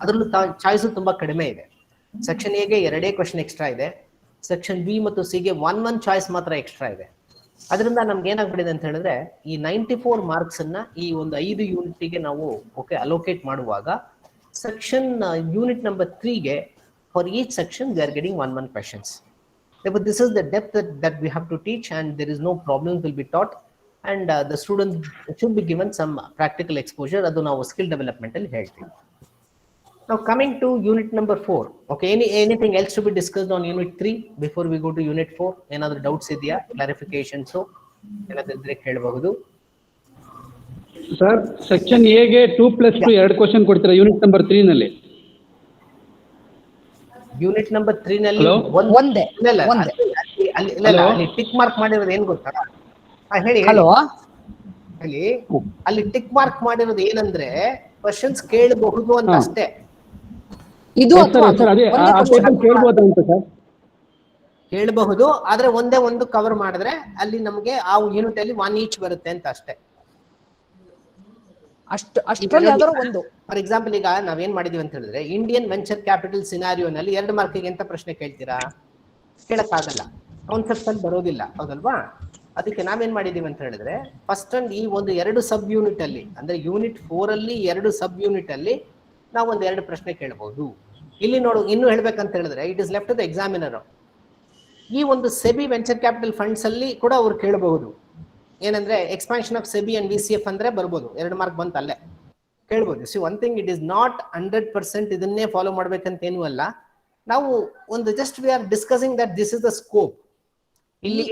Adrallu choice tumba kadime ide. Section A ge 2 question extra ide, section B ಮತ್ತು C ಗೆ 1 choice ಮಾತ್ರ extra ಇದೆ. ಅದರಿಂದ ನಮ್ಗೆ ಏನಾಗ್ಬಿಟ್ಟಿದೆ ಅಂತ ಹೇಳಿದ್ರೆ ಈ 94 marks ಅನ್ನ ಈ ಒಂದು 5 ಯೂನಿಟ್ ಗೆ ನಾವು ಓಕೆ ಅಲೋಕೇಟ್ ಮಾಡುವಾಗ section unit number 3 ge for each section we are getting 1 questions. Therefore this is the depth that we have to teach, and there is no problems will be taught, and the students should be given some practical exposure. Adu ನಾವು skill development ಅಲ್ಲಿ ಹೇಳ್ತೀವಿ. Now coming to unit number 4, okay, anything else to be discussed on unit 3 before we go to unit 4? ಏನಾದರೂ doubts ಇದೆಯಾ, clarifications ಏನಾದರೂ ಇದ್ರೆ ಕೇಳಬಹುದು. Sir section A ಗೆ 2+2 2 question ಕೊಡ್ತೀರಾ ಯೂನಿಟ್ ನಂಬರ್ 3 ನಲ್ಲಿ? ಯೂನಿಟ್ ನಂಬರ್ 3 ನಲ್ಲಿ ಒಂದೇ ಅಲ್ಲಿ ಟಿಕ್ ಮಾರ್ಕ್ ಮಾಡಿರೋದು ಏನು ಗೊತ್ತಾ? ಹೇಳಿ. ಹಲೋ ಅಲ್ಲಿ ಟಿಕ್ ಮಾರ್ಕ್ ಮಾಡಿರೋದು ಏನಂದ್ರೆ ಕ್ವಶನ್ಸ್ ಕೇಳಬಹುದು ಅಂತ ಅಷ್ಟೇ. ಇದು ಸರ್ ಅದೇ ಆ ಟೇಬಲ್ ಕೇಳ್ಬೋದಾ ಅಂತ ಸರ್? ಕೇಳಬಹುದು, ಆದ್ರೆ ಒಂದೇ ಒಂದು ಕವರ್ ಮಾಡಿದ್ರೆ ಅಲ್ಲಿ ನಮಗೆ ಆ ಯೂನಿಟ್ ಅಲ್ಲಿ 1 ಈಚ್ ಬರುತ್ತೆ ಅಂತ ಅಷ್ಟೇ. ಅಷ್ಟರಲ್ಲಿ ಯಾವ್ದಾದ್ರು ಒಂದು. ಫಾರ್ ಎಕ್ಸಾಂಪಲ್ ಈಗ ನಾವೇನ್ ಮಾಡಿದೀವಿ ಅಂತ ಹೇಳಿದ್ರೆ, ಇಂಡಿಯನ್ ವೆಂಚರ್ ಕ್ಯಾಪಿಟಲ್ ಸಿನಾರಿಯೋನಲ್ಲಿ 2 ಮಾರ್ಕಿಗೆ ಎಂತ ಪ್ರಶ್ನೆ ಕೇಳ್ತೀರಾ? ಕೇಳಕ್ಕಾಗಲ್ಲ, ಕಾನ್ಸೆಪ್ಟ್ ಅಲ್ಲಿ ಬರೋದಿಲ್ಲ, ಹೌದಲ್ವಾ? ಅದಕ್ಕೆ ನಾವೇನ್ ಮಾಡಿದೀವಿ ಅಂತ ಹೇಳಿದ್ರೆ, ಫಸ್ಟ್ ಅಂಡ್ ಈ ಒಂದು 2 ಸಬ್ ಯೂನಿಟ್ ಅಲ್ಲಿ, ಅಂದ್ರೆ ಯೂನಿಟ್ 4 ಅಲ್ಲಿ 2 ಸಬ್ ಯೂನಿಟ್ ಅಲ್ಲಿ ನಾವು ಒಂದು 2 ಪ್ರಶ್ನೆ ಕೇಳಬಹುದು. ಇಲ್ಲಿ ನೋಡು, ಇನ್ನು ಹೇಳ್ಬೇಕಂತ ಹೇಳಿದ್ರೆ it is left to the examiner. ಈ ಒಂದು ಸೆಬಿ ವೆಂಚರ್ ಕ್ಯಾಪಿಟಲ್ ಫಂಡ್ಸ್ ಅಲ್ಲಿ ಕೂಡ ಅವ್ರು ಕೇಳಬಹುದು. ಏನಂದ್ರೆ expansion of SEBI and VCF ಅಂದ್ರೆ ಬರ್ಬೋದು, 2 ಮಾರ್ಕ್ ಬಂತ ಅಲ್ಲೇ ಕೇಳ್ಬೋದು. C one thing, it is not 100% ಇದನ್ನೇ ಫಾಲೋ ಮಾಡ್ಬೇಕಂತ ಏನೂ ಅಲ್ಲ. ನಾವು ಒಂದು just we are discussing that this is the scope. ಇಲ್ಲಿ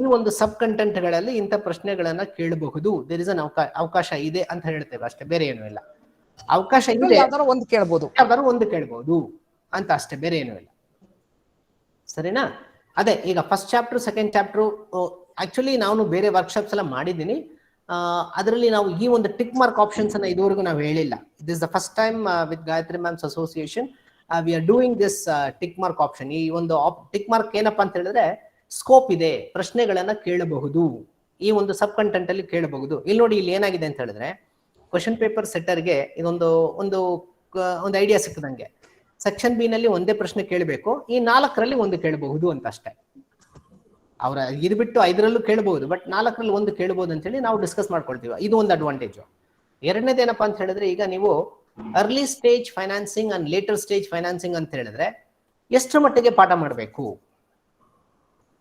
ಈ ಒಂದು ಸಬ್ ಕಂಟೆಂಟ್ ಗಳಲ್ಲಿ ಇಂಥ ಪ್ರಶ್ನೆಗಳನ್ನ ಕೇಳಬಹುದು, ದೇರ್ ಇಸ್ ಅನ್ ಅವಕಾಶ ಇದೆ ಅಂತ ಹೇಳ್ತೇವೆ ಅಷ್ಟೇ, ಬೇರೆ ಏನೂ ಇಲ್ಲ. ಅವಕಾಶ ಇದೆ, ಯಾವ್ದಾದ್ರು ಒಂದು ಕೇಳ್ಬಹುದು ಅಂತ ಅಷ್ಟೇ, ಬೇರೆ ಏನೂ ಇಲ್ಲ. ಸರಿನಾ? ಅದೇ ಈಗ first chapter second chapter actually ನಾನು ಬೇರೆ ವರ್ಕ್ಶಾಪ್ಸ್ ಎಲ್ಲ ಮಾಡಿದ್ದೀನಿ. ಅದರಲ್ಲಿ ನಾವು ಈ ಒಂದು ಟಿಕ್ ಮಾರ್ಕ್ ಆಪ್ಷನ್ಸ್ ಅನ್ನ ಇದುವರೆಗೂ ನಾವು ಹೇಳಿಲ್ಲ. This is the first time with Gayatri ma'ams association we are doing this tick mark option. ಈ ಒಂದು ಟಿಕ್ ಮಾರ್ಕ್ ಏನಪ್ಪಾ ಅಂತ ಹೇಳಿದ್ರೆ, ಸ್ಕೋಪ್ ಇದೆ, ಪ್ರಶ್ನೆಗಳನ್ನ ಕೇಳಬಹುದು, ಈ ಒಂದು ಸಬ್ ಕಂಟೆಂಟ್ ಅಲ್ಲಿ ಕೇಳಬಹುದು. ಇಲ್ಲಿ ನೋಡಿ, ಇಲ್ಲಿ ಏನಾಗಿದೆ ಅಂತ ಹೇಳಿದ್ರೆ, ಕ್ವಶನ್ ಪೇಪರ್ ಸೆಟ್ಟರ್ಗೆ ಇದೊಂದು ಒಂದು ಐಡಿಯಾ ಸಿಕ್ಕದಂಗೆ, ಸೆಕ್ಷನ್ ಬಿ ನಲ್ಲಿ ಒಂದೇ ಪ್ರಶ್ನೆ ಕೇಳಬೇಕು, ಈ 4ರಲ್ಲಿ ಒಂದು ಕೇಳಬಹುದು ಅಂತ ಅಷ್ಟೇ. ಅವರ ಇದು ಬಿಟ್ಟು 5ರಲ್ಲೂ ಕೇಳಬಹುದು, ಬಟ್ 4ರಲ್ಲಿ ಒಂದು ಕೇಳಬಹುದು ಅಂತ ಹೇಳಿ ನಾವು ಡಿಸ್ಕಸ್ ಮಾಡ್ಕೊಳ್ತೀವಿ. ಇದು ಒಂದು ಅಡ್ವಾಂಟೇಜ್. ಎರಡನೇದೇನಪ್ಪಾ ಅಂತ ಹೇಳಿದ್ರೆ, ಈಗ ನೀವು early stage financing and later stage financing ಅಂತ ಹೇಳಿದ್ರೆ ಎಷ್ಟು ಮಟ್ಟಿಗೆ ಪಾಠ ಮಾಡಬೇಕು,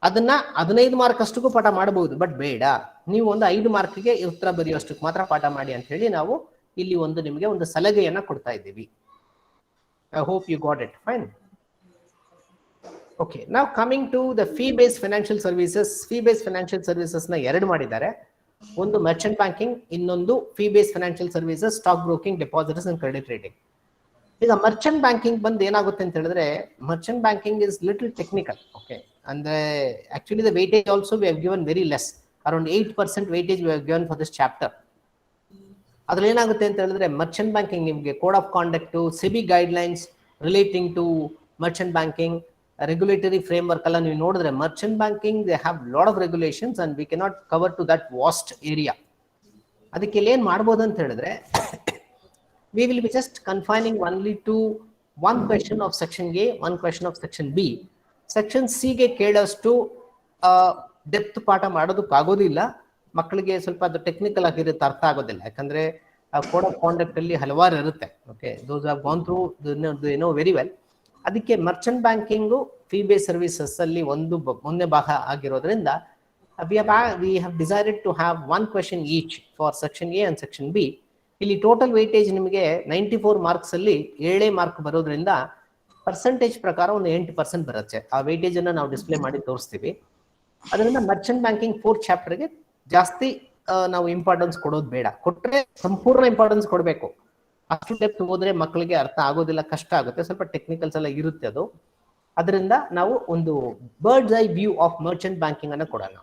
ಅದನ್ನ 15 ಮಾರ್ಕ್ ಅಷ್ಟಕ್ಕೂ ಪಾಠ ಮಾಡಬಹುದು, ಬಟ್ ಬೇಡ, ನೀವು ಒಂದು 5 ಮಾರ್ಕ್ಗೆ ಉತ್ತರ ಬರೆಯುವಷ್ಟಕ್ಕೆ ಮಾತ್ರ ಪಾಠ ಮಾಡಿ ಅಂತ ಹೇಳಿ ನಾವು ಇಲ್ಲಿ ಒಂದು ನಿಮಗೆ ಒಂದು ಸಲಹೆಯನ್ನ ಕೊಡ್ತಾ ಇದ್ದೀವಿ. I hope you got it. Fine. Okay. Now coming to the fee-based financial services. Fee-based financial services na 2 ಮಾಡಿದ್ದಾರೆ. ಒಂದು merchant banking, ಇನ್ನೊಂದು fee-based financial services, stock broking, deposits and credit rating. ಈಗ merchant banking ಬಂದು ಏನಾಗುತ್ತೆ ಅಂತ ಹೇಳಿದ್ರೆ, merchant banking is little technical. Okay. ಅಂದ್ರೆ actually the weightage also we have given very less. Around 8% weightage we have given for this chapter. ಅದ್ರಲ್ಲಿ ಏನಾಗುತ್ತೆ ಅಂತ ಹೇಳಿದ್ರೆ, ಮರ್ಚೆಂಟ್ ಬ್ಯಾಂಕಿಂಗ್ ನಿಮಗೆ code of conduct, SEBI guidelines relating to merchant banking, regulatory framework ಎಲ್ಲ ನೀವು ನೋಡಿದ್ರೆ, merchant banking they have lot of regulations and we cannot cover to that vast area. ಅದಕ್ಕೆ ಇಲ್ಲಿ ಏನ್ ಮಾಡ್ಬೋದು ಅಂತ ಹೇಳಿದ್ರೆ, we will be just confining only to 1 question of section A, 1 question of section B. Section C ಗೆ ಕೇಳೋಷ್ಟು depth ಪಾಠ ಮಾಡೋದಕ್ಕಾಗೋದಿಲ್ಲ, ಮಕ್ಕಳಿಗೆ ಸ್ವಲ್ಪ ಅದು ಟೆಕ್ನಿಕಲ್ ಆಗಿರುತ್ತೆ, ಅರ್ಥ ಆಗೋದಿಲ್ಲ. ಯಾಕಂದ್ರೆ ಕೋಡ್ ಆಫ್ ಕಾಂಡಕ್ಟ್ ಅಲ್ಲಿ ಹಲವಾರು ಇರುತ್ತೆ. Okay, those have gone through they know very well. ಅದಕ್ಕೆ merchant banking fee base services ಅಲ್ಲಿ ಒಂದೇ ಭಾಗ ಆಗಿರೋದ್ರಿಂದ we have decided to have 1 question each for section A and section B. ಇಲ್ಲಿ ಟೋಟಲ್ ವೇಟೇಜ್ ನಿಮಗೆ 94 ಮಾರ್ಕ್ಸ್ ಅಲ್ಲಿ 7 ಮಾರ್ಕ್ ಬರೋದ್ರಿಂದ percentage ಪ್ರಕಾರ ಒಂದು 8% ಬರುತ್ತೆ. ಆ ವೇಟೇಜ್ ಅನ್ನ ನಾವು ಡಿಸ್ಪ್ಲೇ ಮಾಡಿ ತೋರಿಸ್ತೀವಿ. ಅದರಿಂದ ಮರ್ಚೆಂಟ್ ಬ್ಯಾಂಕಿಂಗ್ 4th ಚಾಪ್ಟರ್ಗೆ ಜಾಸ್ತಿ ನಾವು ಇಂಪಾರ್ಟೆನ್ಸ್ ಕೊಡೋದು ಬೇಡ, ಕೊಟ್ರೆ ಸಂಪೂರ್ಣ ಇಂಪಾರ್ಟೆನ್ಸ್ ಕೊಡಬೇಕು. ಅಷ್ಟು ಡೆಪ್ತ್ ಹೋದ್ರೆ ಮಕ್ಕಳಿಗೆ ಅರ್ಥ ಆಗೋದಿಲ್ಲ, ಕಷ್ಟ ಆಗುತ್ತೆ, ಸ್ವಲ್ಪ ಟೆಕ್ನಿಕಲ್ಸ್ ಎಲ್ಲ ಇರುತ್ತೆ ಅದು. ಅದರಿಂದ ನಾವು ಒಂದು bird's eye view of merchant banking ಅನ್ನ ಕೊಡೋಣ.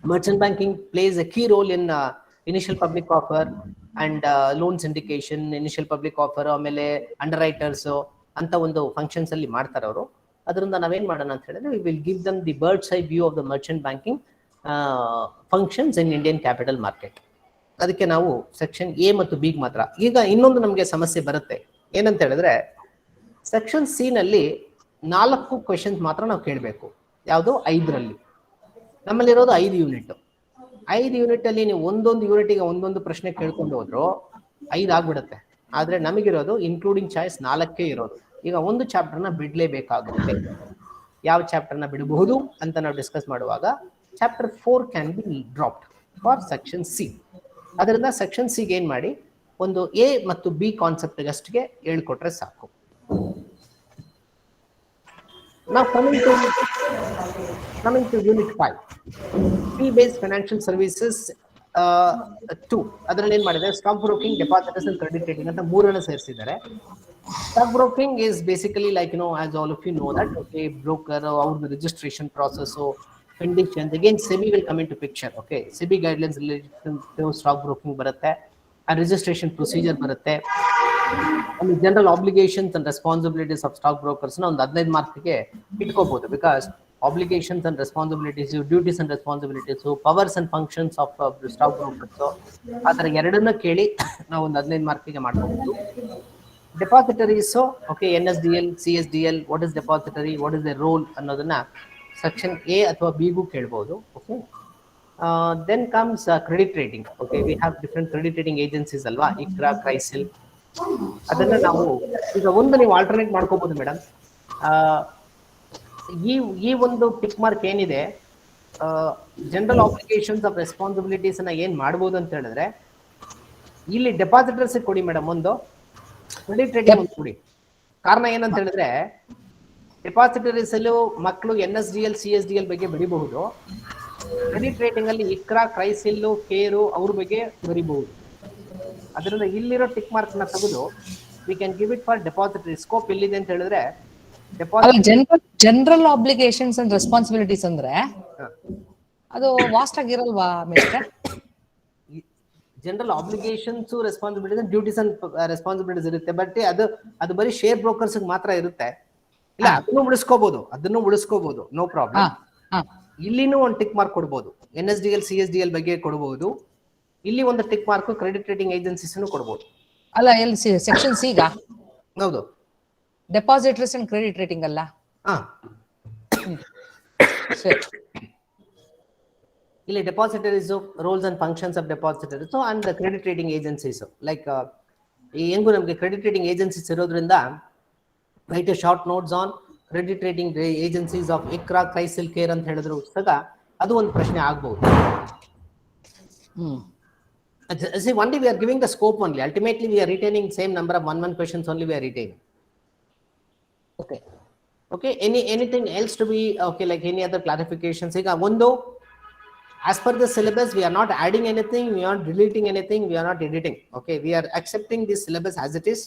Merchant banking plays a key role in initial public offer and loan syndication, initial public offer, ಆಮೇಲೆ ಅಂಡರ್ ರೈಟರ್ಸ್ ಅಂತ ಒಂದು ಫಂಕ್ಷನ್ಸ್ ಅಲ್ಲಿ ಮಾಡ್ತಾರೆ ಅವರು. ಅದರಿಂದ ನಾವೇನ್ ಮಾಡೋಣ ಅಂತ ಹೇಳಿದ್ರೆ, we will give them the birds eye view of the Merchant banking functions in Indian capital market. ಅದಕ್ಕೆ ನಾವು ಸೆಕ್ಷನ್ ಎ ಮತ್ತು ಬಿ ಮಾತ್ರ. ಈಗ ಇನ್ನೊಂದು ನಮಗೆ ಸಮಸ್ಯೆ ಬರುತ್ತೆ, ಏನಂತ ಹೇಳಿದ್ರೆ, ಸೆಕ್ಷನ್ ಸಿ ನಲ್ಲಿ 4 ಕ್ವೆಶನ್ಸ್ ಮಾತ್ರ ನಾವು ಕೇಳಬೇಕು. ಯಾವುದು? 5ರಲ್ಲಿ ನಮ್ಮಲ್ಲಿರೋದು 5 ಯೂನಿಟ್. 5 ಯೂನಿಟ್ ಅಲ್ಲಿ ನೀವು ಒಂದೊಂದು ಯೂನಿಟ್ಗೆ ಒಂದೊಂದು ಪ್ರಶ್ನೆ ಕೇಳ್ಕೊಂಡು ಹೋದ್ರು 5 ಆಗ್ಬಿಡುತ್ತೆ. ಆದ್ರೆ ನಮಗಿರೋದು ಇನ್ಕ್ಲೂಡಿಂಗ್ ಚಾಯ್ಸ್ 4 ಇರೋದು. ಈಗ ಒಂದು ಚಾಪ್ಟರ್ನ ಬಿಡ್ಲೇಬೇಕಾಗುತ್ತೆ. ಯಾವ ಚಾಪ್ಟರ್ನ ಬಿಡಬಹುದು ಅಂತ ನಾವು ಡಿಸ್ಕಸ್ ಮಾಡುವಾಗ chapter 4 can be dropped for section C. ಅದರಿಂದ ಸೆಕ್ಷನ್ ಸಿಗೆ ಏನ್ ಮಾಡಿ, ಒಂದು ಎ ಮತ್ತು ಬಿ ಕಾನ್ಸೆಪ್ಟ್ ಅಷ್ಟಿಗೆ ಹೇಳ್ಕೊಟ್ರೆ ಸಾಕು. ನಾವು coming to unit 5, fee based financial services 2. ಅದರಲ್ಲಿ ಏನ್ ಮಾಡಿದೆ, stock broking, deposits and credit rating ಅಂತ 3 ಸೇರಿಸಿದ್ದಾರೆ. Stock broking is basically like, as all of you know that, okay, broker, our registration process, conditions. Again, SEBI will come into picture. Okay, SEBI guidelines related to stock broking ಬರುತ್ತೆ, and registration procedure ಬರುತ್ತೆ, and general obligations and responsibilities of stock brokers ನ ಒಂದು 15 ಮಾರ್ಕ್ಗೆ ಇಟ್ಕೋಬಹುದು. Because obligations and responsibilities, duties and responsibilities, powers and functions of stock brokers, ಆ ಥರ ಎರಡನ್ನ ಕೇಳಿ ನಾವು ಒಂದು 15 ಮಾರ್ಕ್ಗೆ ಮಾಡ್ಕೋಬಹುದು. Depositories, okay, NSDL, CSDL, what is depository, what is the role ಅನ್ನೋದನ್ನ ಸೆಕ್ಷನ್ ಎ ಅಥವಾ ಬಿಗೂ ಕೇಳ್ಬೋದು. Okay, then comes credit rating. Okay, we have different credit rating agencies ಅಲ್ವಾ, ICRA, CRISIL. ಅದನ್ನ ನಾವು ಈಗ ಒಂದು ನೀವು ಆಲ್ಟರ್ನೇಟ್ ಮಾಡ್ಕೋಬಹುದು ಮೇಡಮ್. ಈ ಒಂದು ಟಿಕ್ ಮಾರ್ಕ್ ಏನಿದೆ, ಜನರಲ್ ಆಬ್ಲಿಗೇಷನ್ಸ್ ಆಫ್ ರೆಸ್ಪಾನ್ಸಿಬಿಲಿಟೀಸ್ ಅನ್ನ ಏನ್ ಮಾಡ್ಬೋದು ಅಂತ ಹೇಳಿದ್ರೆ, ಇಲ್ಲಿ ಡೆಪಾಸಿಟರ್ಸ್ ಕೊಡಿ ಮೇಡಮ್, ಒಂದು ಕ್ರೆಡಿಟ್ ರೇಟಿಂಗ್ ಒಂದು ಕೊಡಿ. ಕಾರಣ ಏನಂತ ಹೇಳಿದ್ರೆ, ಡೆಪಾಸಿಟರೀಸ್ ಅಲ್ಲೂ ಮಕ್ಕಳು NSDL, CSDL ಬಗ್ಗೆ ಬರೀಬಹುದು. ಕ್ರೆಡಿಟ್ ರೇಟಿಂಗ್ ಅಲ್ಲಿ ICRA, CRISIL, ಕೇರು ಅವ್ರ ಬಗ್ಗೆ ಬರೀಬಹುದು. ಅದರಿಂದ ಇಲ್ಲಿರೋ ಟಿಕ್ ಮಾರ್ಕ್ ನ ತೆಗೆದು we can give it for depository. Scope ಎಲ್ಲಿದೆ ಅಂತ ಹೇಳಿದ್ರೆ, ಜನರಲ್ ಆಬ್ಲಿಗೇಷನ್ಸ್ ಅಂಡ್ ರೆಸ್ಪಾನ್ಸಿಬಿಲಿಟೀಸ್ ಅಂದ್ರೆ ಅದು ವಾಸ್ಟ್ ಆಗಿರಲ್ವಾ mister? General obligations, responsibilities, duties and responsibilities ಇರುತ್ತೆ. ಬಟ್ ಅದು ಬರೀ ಶೇರ್ ಬ್ರೋಕರ್ಸ್ ಮಾತ್ರ ಇರುತ್ತೆ. ಇಲ್ಲ, ಅದನ್ನು ಉಳಿಸ್ಕೋಬಹುದು, ನೋ ಪ್ರಾಬ್ಲಮ್. ಇಲ್ಲಿನೂ ಒಂದು ಟಿಕ್ ಮಾರ್ಕ್ ಕೊಡ್ಬೋದು, NSDL, CSDL ಬಗ್ಗೆ ಕೊಡಬಹುದು. ಇಲ್ಲಿ ಒಂದು tick mark credit rating agencies ಕೊಡಬಹುದು. ಅಲ್ಲ, ಎಲ್ಲಿ ಸೆಕ್ಷನ್ ಸಿಗ? ಹೌದು, ಡೆಪಾಸಿಟರ್ಸ್ ಅಂಡ್ ಕ್ರೆಡಿಟ್ ರೇಟಿಂಗ್ ಅಲ್ಲ. ಇಲ್ಲಿ depositories, roles and functions of depositories and credit rating agencies. Like ಹೆಂಗು ನಮಗೆ ಕ್ರೆಡಿಟ್ ರೇಟಿಂಗ್ ಏಜೆನ್ಸೀಸ್ ಇರೋದ್ರಿಂದ write short notes on credit rating agencies of ICRA, CRISIL, CARE ಅಂತ ಹೇಳಿದ್ರು ಪುಸ್ತಕ, ಅದು ಒಂದು ಪ್ರಶ್ನೆ ಆಗ್ಬಹುದು. See, only we are giving the scope only. Ultimately, we are retaining same number of 1 questions only we are retaining. Okay. Anything else to be okay? Like any other clarifications? ಈಗ ಒಂದು, as per the syllabus, we are not adding anything, we are not deleting anything, we are not editing. Okay, we are accepting this syllabus as it is.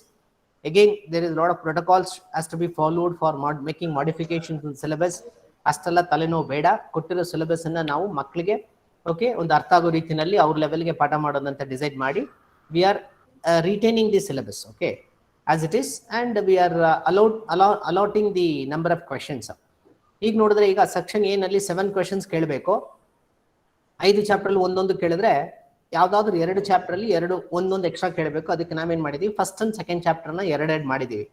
Again, there is a lot of protocols has to be followed for making modifications in syllabus. ಅಷ್ಟೆಲ್ಲ ತಲೆನೋವು ಬೇಡ. ಕೊಟ್ಟಿರೋ syllabus ಅನ್ನ ನಾವು ಮಕ್ಕಳಿಗೆ okay ಒಂದು ಅರ್ಥ ಆಗೋ ರೀತಿಯಲ್ಲಿ ಅವ್ರ ಲೆವೆಲ್ಗೆ ಪಾಠ ಮಾಡೋದಂತ ಡಿಸೈಡ್ ಮಾಡಿ we are retaining the syllabus okay as it is and we are allotting the number of questions. ಈಗ ನೋಡಿದ್ರೆ ಈಗ ಸೆಕ್ಷನ್ ಎ ನಲ್ಲಿ 7 ಕ್ವೆಶನ್ಸ್ ಕೇಳಬೇಕು. 5 ಚಾಪ್ಟರ್ ಅಲ್ಲಿ ಒಂದೊಂದು ಕೇಳಿದ್ರೆ ಯಾವ್ದಾದ್ರು 2 ಚಾಪ್ಟರ್ ಅಲ್ಲಿ ಒಂದೊಂದು ಎಕ್ಸ್ಟ್ರಾ ಕೇಳಬೇಕು. ಅದಕ್ಕೆ ನಾವೇನ್ ಮಾಡಿದೀವಿ, ಫಸ್ಟ್ ಅಂಡ್ ಸೆಕೆಂಡ್ ಚಾಪ್ಟರ್ ನ ಎರಡೆರಡು ಮಾಡಿದೀವಿ.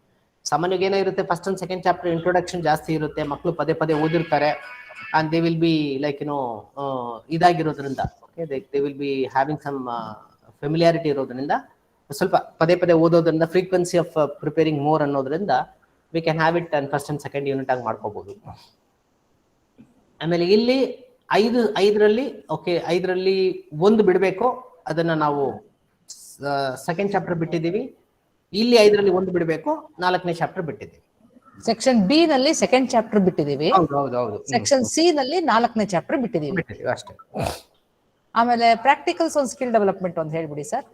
ಸಾಮಾನ್ಯವಾಗಿ ಏನಿರುತ್ತೆ, first and second chapter introduction ಜಾಸ್ತಿ ಇರುತ್ತೆ, ಮಕ್ಕಳು ಪದೇ ಓದಿರ್ತಾರೆ and they will be like ಇದಾಗಿರೋದ್ರಿಂದ they will be having some familiarity ಇರೋದ್ರಿಂದ ಸ್ವಲ್ಪ ಪದೇ ಓದೋದ್ರಿಂದ ಫ್ರೀಕ್ವೆನ್ಸಿ ಆಫ್ ಪ್ರಿಪೇರಿಂಗ್ ಮೋರ್ ಅನ್ನೋದ್ರಿಂದ we can have it and first and second unit ಆಗಿ ಮಾಡ್ಕೋಬಹುದು. ಆಮೇಲೆ ಇಲ್ಲಿ 5ರಲ್ಲಿ ಓಕೆ 5ರಲ್ಲಿ ಒಂದು ಬಿಡಬೇಕು, ಅದನ್ನ ನಾವು ಸೆಕೆಂಡ್ ಚಾಪ್ಟರ್ ಬಿಟ್ಟಿದ್ದೀವಿ. ಇಲ್ಲಿ 5ರಲ್ಲಿ ಒಂದು ಬಿಡಬೇಕು, 4ನೇ ಚಾಪ್ಟರ್ ಬಿಟ್ಟಿದ್ದೀವಿ. ಸೆಕ್ಷನ್ ಬಿ ನಲ್ಲಿ ಸೆಕೆಂಡ್ ಚಾಪ್ಟರ್ ಬಿಟ್ಟಿದೀವಿ. ಹೌದು. ಸೆಕ್ಷನ್ ಸಿ ನಲ್ಲಿ 4ನೇ ಚಾಪ್ಟರ್ ಬಿಟ್ಟಿದೀವಿ ಅಷ್ಟೇ. ಆಮೇಲೆ ಪ್ರಾಕ್ಟಿಕಲ್ಸ್ ಆನ್ ಸ್ಕಿಲ್ ಡೆವಲಪ್ಮೆಂಟ್ ಅಂತ ಹೇಳ್ಬಿಡಿ ಸರ್.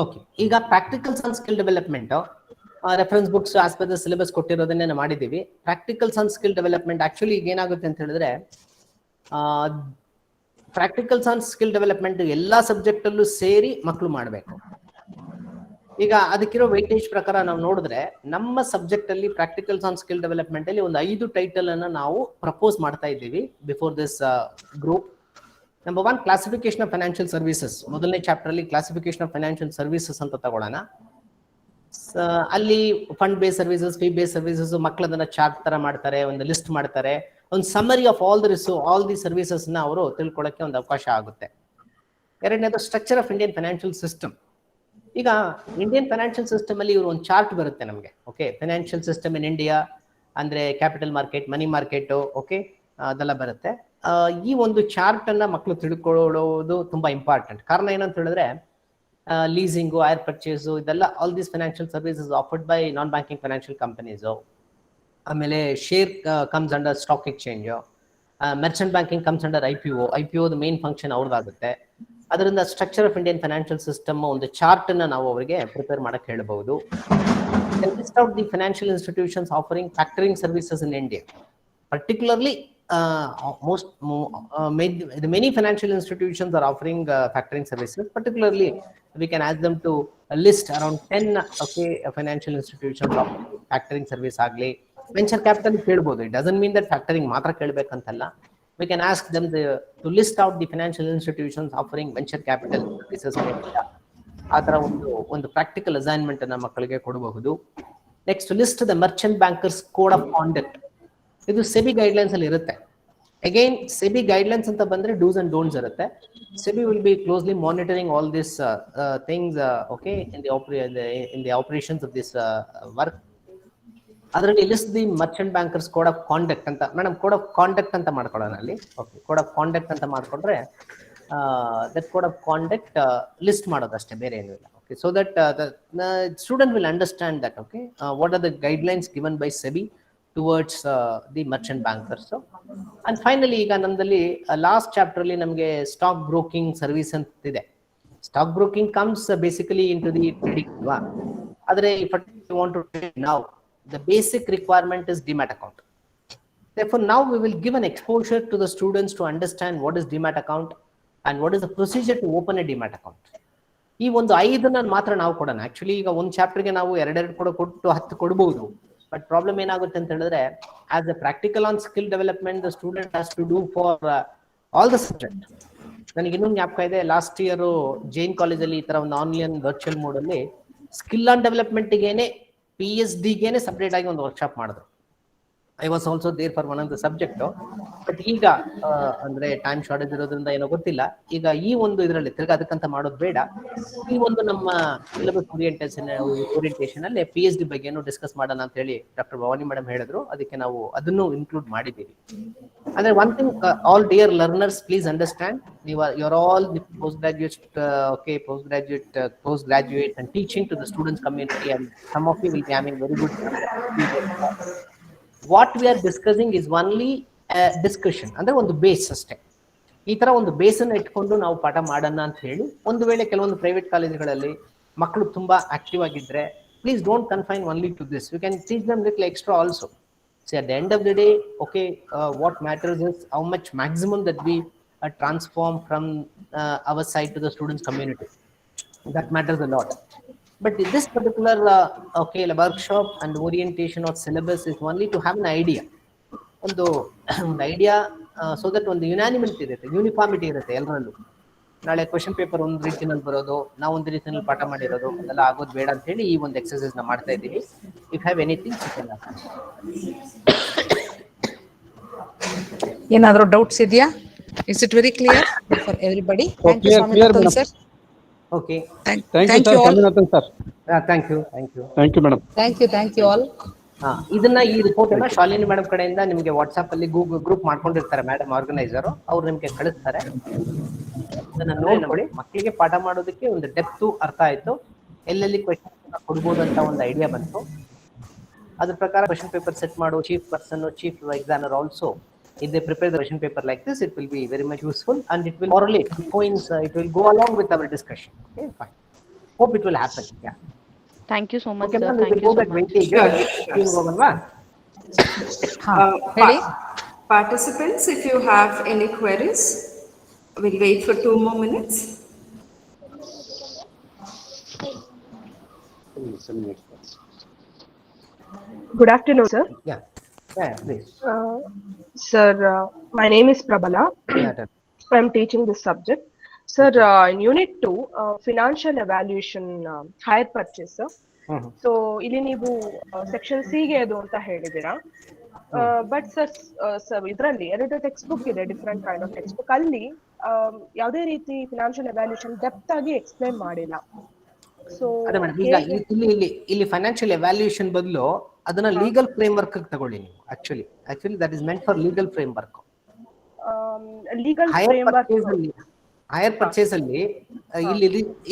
ಓಕೆ, ಈಗ practicals on skill development reference books as per the syllabus ಕೊಟ್ಟಿರೋದನ್ನೇ ಮಾಡಿದೀವಿ. Practicals on skill development actually ಈಗ ಏನಾಗುತ್ತೆ ಅಂತ ಹೇಳಿದ್ರೆ, ಪ್ರಾಕ್ಟಿಕಲ್ಸ್ ಆನ್ ಸ್ಕಿಲ್ ಡೆವಲಪ್ಮೆಂಟ್ ಎಲ್ಲಾ ಸಬ್ಜೆಕ್ಟ್ ಅಲ್ಲೂ ಸೇರಿ ಮಕ್ಕಳು ಮಾಡಬೇಕು. ಈಗ ಅದಕ್ಕಿರೋ ವೈಟೇಜ್ ಪ್ರಕಾರ ನಾವು ನೋಡಿದ್ರೆ ನಮ್ಮ ಸಬ್ಜೆಕ್ಟ್ ಅಲ್ಲಿ ಪ್ರಾಕ್ಟಿಕಲ್ಸ್ ಆನ್ ಸ್ಕಿಲ್ ಡೆವಲಪ್ಮೆಂಟ್ ಅಲ್ಲಿ ಒಂದು 5 ಟೈಟಲ್ ಅನ್ನ ನಾವು ಪ್ರಪೋಸ್ ಮಾಡ್ತಾ ಇದ್ದೀವಿ before this group. Number 1 classification of financial services. ಮೊದಲನೇ ಚಾಪ್ಟರ್ ಅಲ್ಲಿ ಕ್ಲಾಸಿಫಿಕೇಶನ್ ಆಫ್ ಫೈನಾನ್ಷಿಯಲ್ ಸರ್ವಿಸಸ್ ಅಂತ ತಗೊಳ್ಳೋಣ. ಅಲ್ಲಿ fund base services, fee base services, ಮಕ್ಕಳು ಅದನ್ನ ಚಾರ್ಟ್ ತರ ಮಾಡ್ತಾರೆ, ಒಂದು ಲಿಸ್ಟ್ ಮಾಡ್ತಾರೆ, ಒಂದು summary of all the services ನ ಅವರು ತಿಳ್ಕೊಳ್ಳೋಕೆ ಒಂದು ಅವಕಾಶ ಆಗುತ್ತೆ. ಎರಡನೇದು structure of Indian financial system. ಈಗ ಇಂಡಿಯನ್ ಫೈನಾನ್ಷಿಯಲ್ ಸಿಸ್ಟಮ್ ಅಲ್ಲಿ ಇವರು ಒಂದು ಚಾರ್ಟ್ ಬರುತ್ತೆ ನಮಗೆ. Okay, financial system in India ಅಂದ್ರೆ capital market, money market, okay ಅದೆಲ್ಲ ಬರುತ್ತೆ. ಈ ಒಂದು ಚಾರ್ಟ್ ಅನ್ನ ಮಕ್ಕಳು ತಿಳ್ಕೊಳ್ಳೋದು ತುಂಬಾ ಇಂಪಾರ್ಟೆಂಟ್. ಕಾರಣ ಏನಂತ ಹೇಳಿದ್ರೆ, ಲೀಸಿಂಗು, ಐರ್ ಪರ್ಚೇಸು, ಇದೆಲ್ಲ all these financial services offered by non banking financial companies. ಆಮೇಲೆ share comes under stock exchange, merchant banking comes under IPO main function ಅವ್ರದ್ದಾಗುತ್ತೆ. ಅದರಿಂದ structure of Indian financial system ಒಂದು chart ಅನ್ನ ನಾವು ಅವರಿಗೆ prepare ಮಾಡಕ್ ಹೇಳಬಹುದು. List out the financial institutions offering factoring services in India, particularly the many financial institutions are offering factoring services. Particularly, we can ask them to list around 10 financial institutions offering factoring service agli venture capital kelbodu. It doesn't mean that factoring matra kelbekantalla. We can ask them to list out the financial institutions offering venture capital services. ಆ ಥರ ಒಂದು practical assignment ಅನ್ನ ಮಕ್ಕಳಿಗೆ ಕೊಡಬಹುದು. Next list the merchant bankers code of conduct. ಇದು SEBI guidelines ಅಲ್ಲಿ ಇರುತ್ತೆ. Again SEBI guidelines ಅಂತ ಬಂದ್ರೆ ಡೂಸ್ ಅಂಡ್ ಡೋಂಟ್ಸ್ ಇರುತ್ತೆ. SEBI will be closely monitoring all this things in the operations of this work. ಅದರಲ್ಲಿ list the merchant bankers code of conduct ಅಂತ. Madam code of conduct ಅಂತ ಮಾಡ್ಕೊಳ್ಳೋಣ ಅಲ್ಲಿ. ಓಕೆ, ಕೋಡ್ ಆಫ್ ಕಾಂಡಕ್ಟ್ ಅಂತ ಮಾಡ್ಕೊಂಡ್ರೆ that code of conduct list ಮಾಡೋದಷ್ಟೇ, ಬೇರೆ ಏನೂ ಇಲ್ಲ. Okay, so that the student will understand that, okay, what are the guidelines given by SEBI towards the merchant bankers. So, and finally ಈಗ ನಮ್ಮದಲ್ಲಿ last chapter ಅಲ್ಲಿ ನಮಗೆ stock broking service ಅಂತ ಇದೆ. Stock broking comes basically into the trading ಅಲ್ವಾ. ಆದರೆ if you want to trade now, the basic requirement is demat account. Therefore, now we will give an exposure to the students to understand what is demat account and what is the procedure to open a demat account. ಈ ಒಂದು 5 ಮಾತ್ರ ನಾವು ಕೊಡೋಣ. Actually ಈಗ ಒಂದು ಚಾಪ್ಟರ್ಗೆ ನಾವು 2 ಕೊಟ್ಟು 10 ಕೊಡಬಹುದು. ಬಟ್ ಪ್ರಾಬ್ಲಮ್ ಏನಾಗುತ್ತೆ ಅಂತ ಹೇಳಿದ್ರೆ, as a practical on skill development the student has to do for all the subject. ನನಗೆ ಇನ್ನೊಂದು ಜ್ಞಾಪಕ ಇದೆ, ಲಾಸ್ಟ್ ಇಯರ್ ಜೈನ್ ಕಾಲೇಜಲ್ಲಿ ಈ ತರ ಒಂದು ಆನ್ಲೈನ್ ವರ್ಚುವಲ್ ಮೋಡ್ ಅಲ್ಲಿ ಸ್ಕಿಲ್ ಆನ್ ಡೆವಲಪ್ಮೆಂಟ್ಗೇನೆ PhD ಸಪ್ರೇಟ್ ಆಗಿ ಒಂದು ವರ್ಕ್ಶಾಪ್ ಮಾಡಿದ್ರು. I was also there for one of the subject. But ಈಗ ಅಂದ್ರೆ ಟೈಮ್ ಶಾರ್ಟೇಜ್ ಇರೋದ್ರಿಂದ ಏನೋ ಗೊತ್ತಿಲ್ಲ, ಈಗ ಈ ಒಂದು ಇದರಲ್ಲಿ ತಿರ್ಗಾ ಅದಕ್ಕಂತ ಮಾಡೋದು ಬೇಡ. ಈ ಒಂದು ನಮ್ಮ ಸಿಲೆಬಸ್ ಓರಿಯಂಟೇಷನ್ ಅಲ್ಲಿ PhD ಬಗ್ಗೆ ಡಿಸ್ಕಸ್ ಮಾಡೋಣ ಅಂತ ಹೇಳಿ ಡಾಕ್ಟರ್ ಭವಾನಿ ಮೇಡಮ್ ಹೇಳಿದ್ರು. ಅದಕ್ಕೆ ನಾವು ಅದನ್ನು ಇನ್ಕ್ಲೂಡ್ ಮಾಡಿದ್ದೀವಿ. ಅಂದ್ರೆ one thing, all dear learners, please understand, you are all post graduate and teaching to the students community, and some of you will be having very good what we are discussing is only a discussion. ಅಂದ್ರೆ ಒಂದು base ಅಷ್ಟೇ. ಈ ತರ ಒಂದು ಬೇಸನ್ನು ಇಟ್ಕೊಂಡು ನಾವು ಪಾಠ ಮಾಡೋಣ ಅಂತ ಹೇಳಿ. ಒಂದು ವೇಳೆ ಕೆಲವೊಂದು ಪ್ರೈವೇಟ್ ಕಾಲೇಜುಗಳಲ್ಲಿ ಮಕ್ಕಳು ತುಂಬಾ ಆಕ್ಟಿವ್ ಆಗಿದ್ರೆ, please don't confine only to this. You can teach them little extra also. So at the end of the day, okay, what matters is how much maximum that we transform from our side to the students community. That matters a lot. But this particular workshop and orientation of syllabus is only to have an idea. ಒಂದು idea, so that ಒಂದು unanimity ಇರುತ್ತೆ, uniformity ಇರುತ್ತೆ ಎಲ್ಲರಲ್ಲೂ. ನಾಳೆ question paper ಒಂದು ರೀತಿಯಲ್ಲಿ ಬರೋದು, ನಾವು ಒಂದು ರೀತಿಯಲ್ಲಿ ಪಾಠ ಮಾಡಿರೋದು ಅದೆಲ್ಲ ಆಗೋದು ಬೇಡ ಅಂತ ಹೇಳಿ ಈ ಒಂದು ಎಕ್ಸರ್ಸೈಸ್ ನ ಮಾಡ್ತಾ ಇದ್ದೀವಿ. ಇಫ್ ಹ್ಯಾವ್ ಎನಿಥಿಂಗ್, ಏನಾದರೂ ಡೌಟ್ಸ್ ಇದೆಯಾ? Is it very clear for everybody? Thank you, Swaminathan sir. Okay. Thank you all. Sir. Thank you. Thank you, madam. Thank you all. ಇದನ್ನ ಈ ರಿಪೋರ್ಟ್ ಅನ್ನ ಶಾಲಿನಿ ಮೇಡಮ್ ಕಡೆಯಿಂದ ನಿಮಗೆ ವಾಟ್ಸ್ಆಪ್ ಅಲ್ಲಿ ಗ್ರೂಪ್ ಮಾಡ್ಕೊಂಡಿರ್ತಾರೆ madam, organiser, ಅವ್ರು ನಿಮ್ಗೆ ಕಳಿಸ್ತಾರೆ. ಅದನ್ನ ನೋಡಿ ಮಕ್ಕಳಿಗೆ ಪಾಠ ಮಾಡೋದಕ್ಕೆ ಒಂದು ಡೆಪ್ತ್ ಅರ್ಥ ಆಯ್ತು, ಎಲ್ಲೆಲ್ಲಿ ಕ್ವೆಶ್ಚನ್ ಕೊಡ್ಬೋದು ಅಂತ ಒಂದು ಐಡಿಯಾ ಬಂತು. ಅದ್ರ ಪ್ರಕಾರ ಕ್ವೆಶ್ಚನ್ ಪೇಪರ್ ಸೆಟ್ ಮಾಡೋ chief person, chief examiner also, if they prepare the question paper like this, it will be very much useful and it will correlate points, it will go along with our discussion. Okay, fine. Hope it will happen. Yeah. Thank you so much, okay, sir. ma'am, Thank you so much. Participants, if you have any queries, we'll wait for 2 more minutes. Good afternoon, sir. Yeah, please. Sir, my name is Prabala. Yeah, I'm teaching this subject. Sir, in Unit 2, Financial Evaluation, Hire Purchase. So, ಇಲ್ಲಿ ನೀವು section C ಗೆ ಅದು ಅಂತ ಹೇಳಿದ್ದೀರಾ. But sir ಇದರಲ್ಲಿ 2 text book ಇದೆ, different kind of text book. ಅಲ್ಲಿ ಯಾವುದೇ ರೀತಿ ಫಿನಾನ್ಷಿಯಲ್ ಎವ್ಯಾಲ್ಯೂಯೇಷನ್ ಡೆಪ್ತ್ ಆಗಿ ಎಕ್ಸ್ಪ್ಲೈನ್ ಮಾಡಿಲ್ಲ. ಸೊ ಇಲ್ಲಿ ಫೈನಾನ್ಷಿಯಲ್ ಎವ್ಯಾಲ್ಯೂಯೇಷನ್ ಬದಲು ಅದನ್ನ ಲೀಗಲ್ ಫ್ರೇಮ್ ವರ್ಕ್ ತಗೊಳ್ಳಿ ನೀವು. Actually that is meant for legal frame work. Legal frame work higher purchase ಅಲ್ಲಿ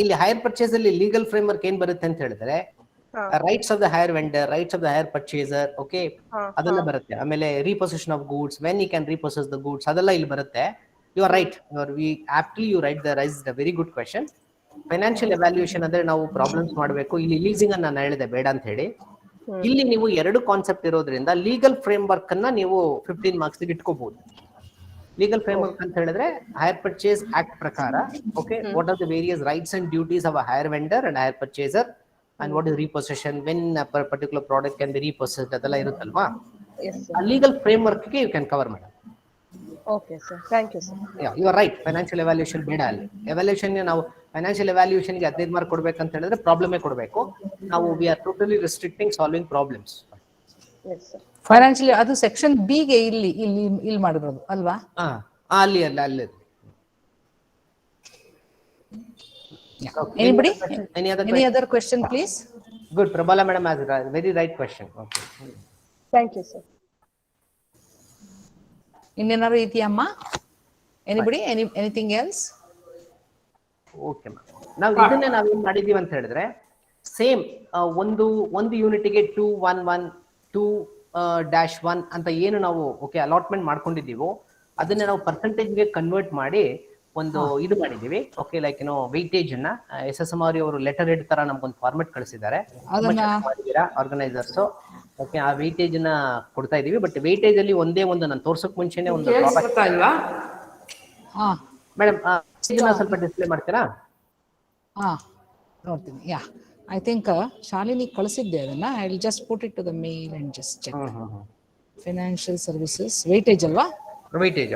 ಇಲ್ಲಿ ಹೈಯರ್ ಪರ್ಚೇಸ್ ಅಲ್ಲಿ ಲೀಗಲ್ ಫ್ರೇಮ್ ವರ್ಕ್ ಏನ್ ಬರುತ್ತೆ ಅಂತ ಹೇಳಿದ್ರೆ, rights of the higher vendor, rights of the higher purchaser, okay, ಅದೆಲ್ಲ ಬರುತ್ತೆ. ಆಮೇಲೆ repossession of goods, when you can repossess the goods, ಅದೆಲ್ಲ ಇಲ್ಲಿ ಬರುತ್ತೆ. You are right, you right the raise the very good question. Financial evaluation ಅಂದ್ರೆ ನಾವು problems ಮಾಡಬೇಕು. ಇಲ್ಲಿ ಲೀಸಿಂಗ್ ಅನ್ನ ನಾನು ಹೇಳಿದೆ ಬೇಡ ಅಂತ ಹೇಳಿ. ಇಲ್ಲಿ ನೀವು 2 ಕಾನ್ಸೆಪ್ಟ್ ಇರೋದ್ರಿಂದ ಲೀಗಲ್ ಫ್ರೇಮ್ ವರ್ಕ್ ಅನ್ನ ನೀವು 15 ಮಾರ್ಕ್ಸ್ ಇಟ್ಕೋಬಹುದು. ಲೀಗಲ್ ಫ್ರೇಮ್ ವರ್ಕ್ ಅಂತ ಹೇಳಿದ್ರೆ ಹೈರ್ ಪರ್ಚೇಸ್ ಆಕ್ಟ್ ಪ್ರಕಾರ okay what are the various rights and duties of a hire vendor and hire purchaser and what is repossession when particular product can be repossessed ಅದೆಲ್ಲ ಇರುತ್ತಲ್ವಾ. Legal framework ಗೆ you can cover madam. Okay sir, thank you sir. You are right. Financial evaluation ಬೇಡ ಅಲ್ಲಿ. Evaluation ನಾವು financial evaluation ಗೆ 15 mark ಕೊಡ್ಬೇಕಂತ ಹೇಳಿದ್ರೆ ಪ್ರಾಬ್ಲಮೇ ಕೊಡಬೇಕು ನಾವು. We are totally restricting solving problems. Financial ಅದು ಸೆಕ್ಷನ್ ಬಿ ಗೆ ಇಲ್ಲಿ ಮಾಡಿರೋದು ಅಲ್ವಾ? ಅಲ್ಲಿ Anybody? Any other question, please? Good. Prabala madam has a very right question. Okay. Thank you, sir. ಇನ್ನೇನಾದ್ರು ಇದೆಯಮ್ಮ? Anybody? Anything else? Okay ma'am. ನಾವು ಇದನ್ನೇ ನಾವೇನ್ ಮಾಡಿದೀವಿ ಅಂತ ಹೇಳಿದ್ರೆ ಸೇಮ್ ಒಂದು ಯೂನಿಟ್ಗೆ 211(2-1) ಅಂತ ಏನು ನಾವು ಓಕೆ ಅಲಾಟ್ಮೆಂಟ್ ಮಾಡ್ಕೊಂಡಿದ್ದೀವೋ ಅದನ್ನ ನಾವು ಪರ್ಸೆಂಟೇಜ್ ಗೆ ಕನ್ವರ್ಟ್ ಮಾಡಿ ಒಂದು ಇದು ಮಾಡಿದೀವಿ. ಓಕೆ ಲೈಕ್ ಏನೋ ವೆಯ್ಟೇಜ್ ಅನ್ನ SSMRE ಅವರು ಲೆಟರ್ ಹೆಡ್ ತರ ನಮ್ಗೊಂದು ಫಾರ್ಮೆಟ್ ಕಳಿಸಿದ್ದಾರೆ ಆರ್ಗನೈಸರ್ಸ್. ಓಕೆ ಆ ವೆಯ್ಟೇಜ್ ನ ಕೊಡ್ತಾ ಇದೀವಿ. ಬಟ್ ವೆಯ್ಟೇಜ್ ಅಲ್ಲಿ ಒಂದೇ ಒಂದು ನಾನು ತೋರ್ಸಕ್ ಮುಂಚೆನೆ ಒಂದು ಮೇಡಮ್ ಸ್ವಲ್ಪ ಡಿಸ್ಪ್ಲೇ ಮಾಡ್ತೀರಾ? ನೋಡ್ತೀನಿ. ಯಾ ಐ ಥಿಂಕ್ ಶಾಲಿನಿ ಕಳಿಸಿದ್ದೆ ಅದನ್ನ. I will just put it to the mail and just check. Financial services weightage ಅಲ್ವಾ? Weightage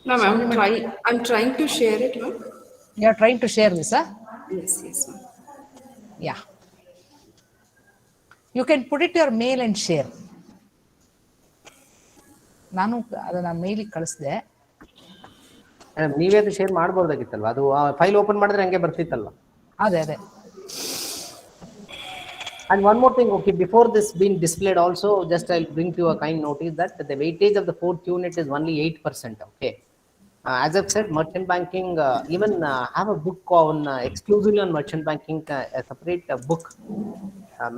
No, ma'am, I'm trying to share it, ma'am. You are trying to share this, huh? Yes, ma'am. Yeah. You can put it to your mail and share. ನಾನು ಅದನ್ನ ಮೇಲಿಗೆ ಕಳಿಸಿದೆ. ನೀವೇ ಅದು share ಮಾಡಬಹುದಾಗಿತ್ತಲ್ವಾ? ಅದು file open ಮಾಡಿದ್ರೆ ಹಂಗೆ ಬರ್ತಿತ್ತಲ್ವಾ? ಅದೇ. And one more thing, okay, before this being displayed also, just I'll bring to a kind notice that the weightage of the 4th unit is only 8%. Okay. As I've said, merchant banking, even have a book on exclusively on merchant banking, a separate book.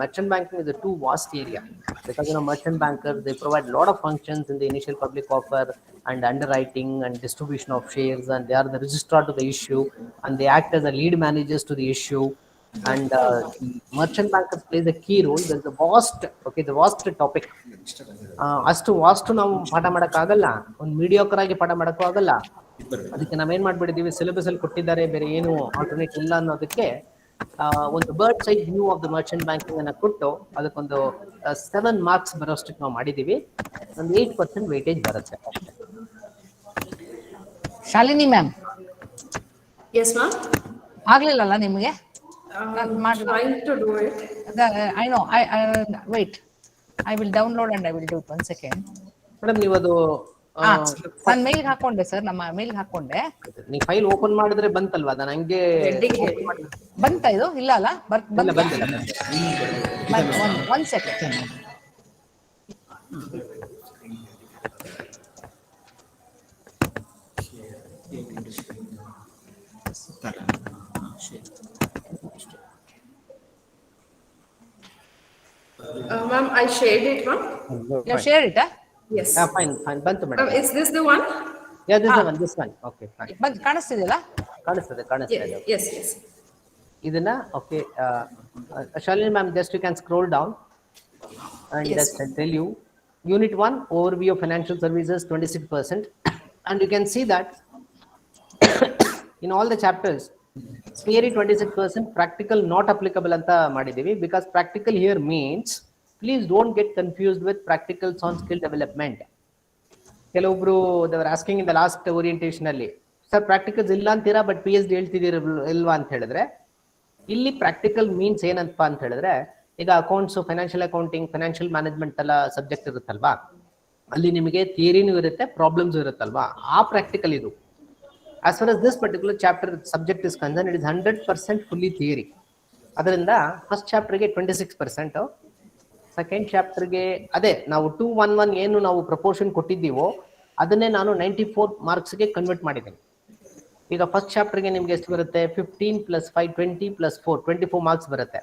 Merchant banking is a too vast area because merchant bankers, they provide a lot of functions in the initial public offer and underwriting and distribution of shares, and they are the registrar to the issue, and they act as the lead managers to the issue. And merchant bankers plays a key role. There's the vast topic. ಅಷ್ಟು vast ನಾವು ಪಾಠ ಮಾಡಕ್ಕಾಗಲ್ಲ, ಒಂದು mediocre ಆಗಿ ಪಾಠ ಮಾಡಕ್ಕೂ ಆಗಲ್ಲ. ಅದಕ್ಕೆ ನಾವೇನ್ ಮಾಡ್ಬಿಟ್ಟಿದೀವಿ, ಸಿಲೆಬಸ್ ಅಲ್ಲಿ ಕೊಟ್ಟಿದ್ದಾರೆ, ಬೇರೆ ಏನು ಆಲ್ಟರ್ನೇಟ್ ಇಲ್ಲ ಅನ್ನೋದಕ್ಕೆ ಒಂದು bird side view of the Merchant banking ಅನ್ನ ಕೊಟ್ಟು ಅದಕ್ಕೊಂದು 7 ಮಾರ್ಕ್ಸ್ ಬರೋಷ್ಟಕ್ಕೆ ನಾವು ಮಾಡಿದೀವಿ. ಒಂದು 8% ವೇಟೇಜ್ ಬರುತ್ತೆ. Shalini ma'am, Yes, ma'am. ಆಗ್ಲಿಲ್ಲಲ್ಲ ನಿಮಗೆ? Trying to do it. I know. Wait. I will download and I will do it. 1 second. Madam ನೀವು ಅದು ನಾನು ಮೇಲ್ ಹಾಕೊಂಡೆ ಸರ್, ನಮ್ಮ ಮೇಲ್ ಹಾಕೊಂಡೆ. ನೀವು ಫೈಲ್ ಓಪನ್ ಮಾಡಿದ್ರೆ ಬಂತಲ್ವಾ? ನಾನು ಹಂಗೆ ಬಂತ ಇದು? ಇಲ್ಲ ಅಲ್ಲ, ಬಂದಿಲ್ಲ. 1 second. Ma'am, I shared it, ma'am. You share it, huh? Yes. Fine ಬಂತು madam. Is this the one? Yeah, this one. Okay, fine. ಕಾಣಿಸ್ತಿದೆಯಲ್ಲ? ಕಾಣಿಸ್ತದೆ. Yes. ಇದನ್ನ okay Shalini ma'am, just you can scroll down and Yes. just tell you unit 1 overview of financial services 26%, and you can see that in all the chapters theory 26%, practical not applicable anta ಮಾಡಿದೀವಿ. because practical here means, please don't get confused with practicals on skill development. ಕೆಲವೊಬ್ರು they were asking in the last orientation ಅಲ್ಲಿ, sir practicals ಇಲ್ಲ ಅಂತೀರಾ but PhD ಹೇಳ್ತಿದ್ದೀರ ಇಲ್ವಾ ಅಂತ ಹೇಳಿದ್ರೆ, ಇಲ್ಲಿ practical means ಏನಂತ ಅಂತ ಹೇಳಿದ್ರೆ, ಈಗ accounts, financial accounting, financial management ಎಲ್ಲ ಸಬ್ಜೆಕ್ಟ್ ಇರುತ್ತಲ್ವಾ, ಅಲ್ಲಿ ನಿಮಗೆ ಥಿಯರಿನೂ ಇರುತ್ತೆ, ಪ್ರಾಬ್ಲಮ್ಸ್ ಇರುತ್ತಲ್ವಾ, ಆ ಪ್ರಾಕ್ಟಿಕಲ್ ಇದು. As far as this particular chapter subject is concerned, it is 100% fully theory. ಅದರಿಂದ ಫಸ್ಟ್ ಚಾಪ್ಟರ್ಗೆ 26%, ಸೆಕೆಂಡ್ ಚಾಪ್ಟರ್ಗೆ ಅದೇ ನಾವು 211 ಏನು ನಾವು ಪ್ರಪೋರ್ಷನ್ ಕೊಟ್ಟಿದ್ದೀವೋ ಅದನ್ನೇ ನಾನು 94 ಮಾರ್ಕ್ಸ್ಗೆ ಕನ್ವರ್ಟ್ ಮಾಡಿದ್ದೇನೆ. ಈಗ ಫಸ್ಟ್ ಚಾಪ್ಟರ್ಗೆ ನಿಮ್ಗೆ ಎಷ್ಟು ಬರುತ್ತೆ? 15 + 5 20 + 4 24 ಮಾರ್ಕ್ಸ್ ಬರುತ್ತೆ.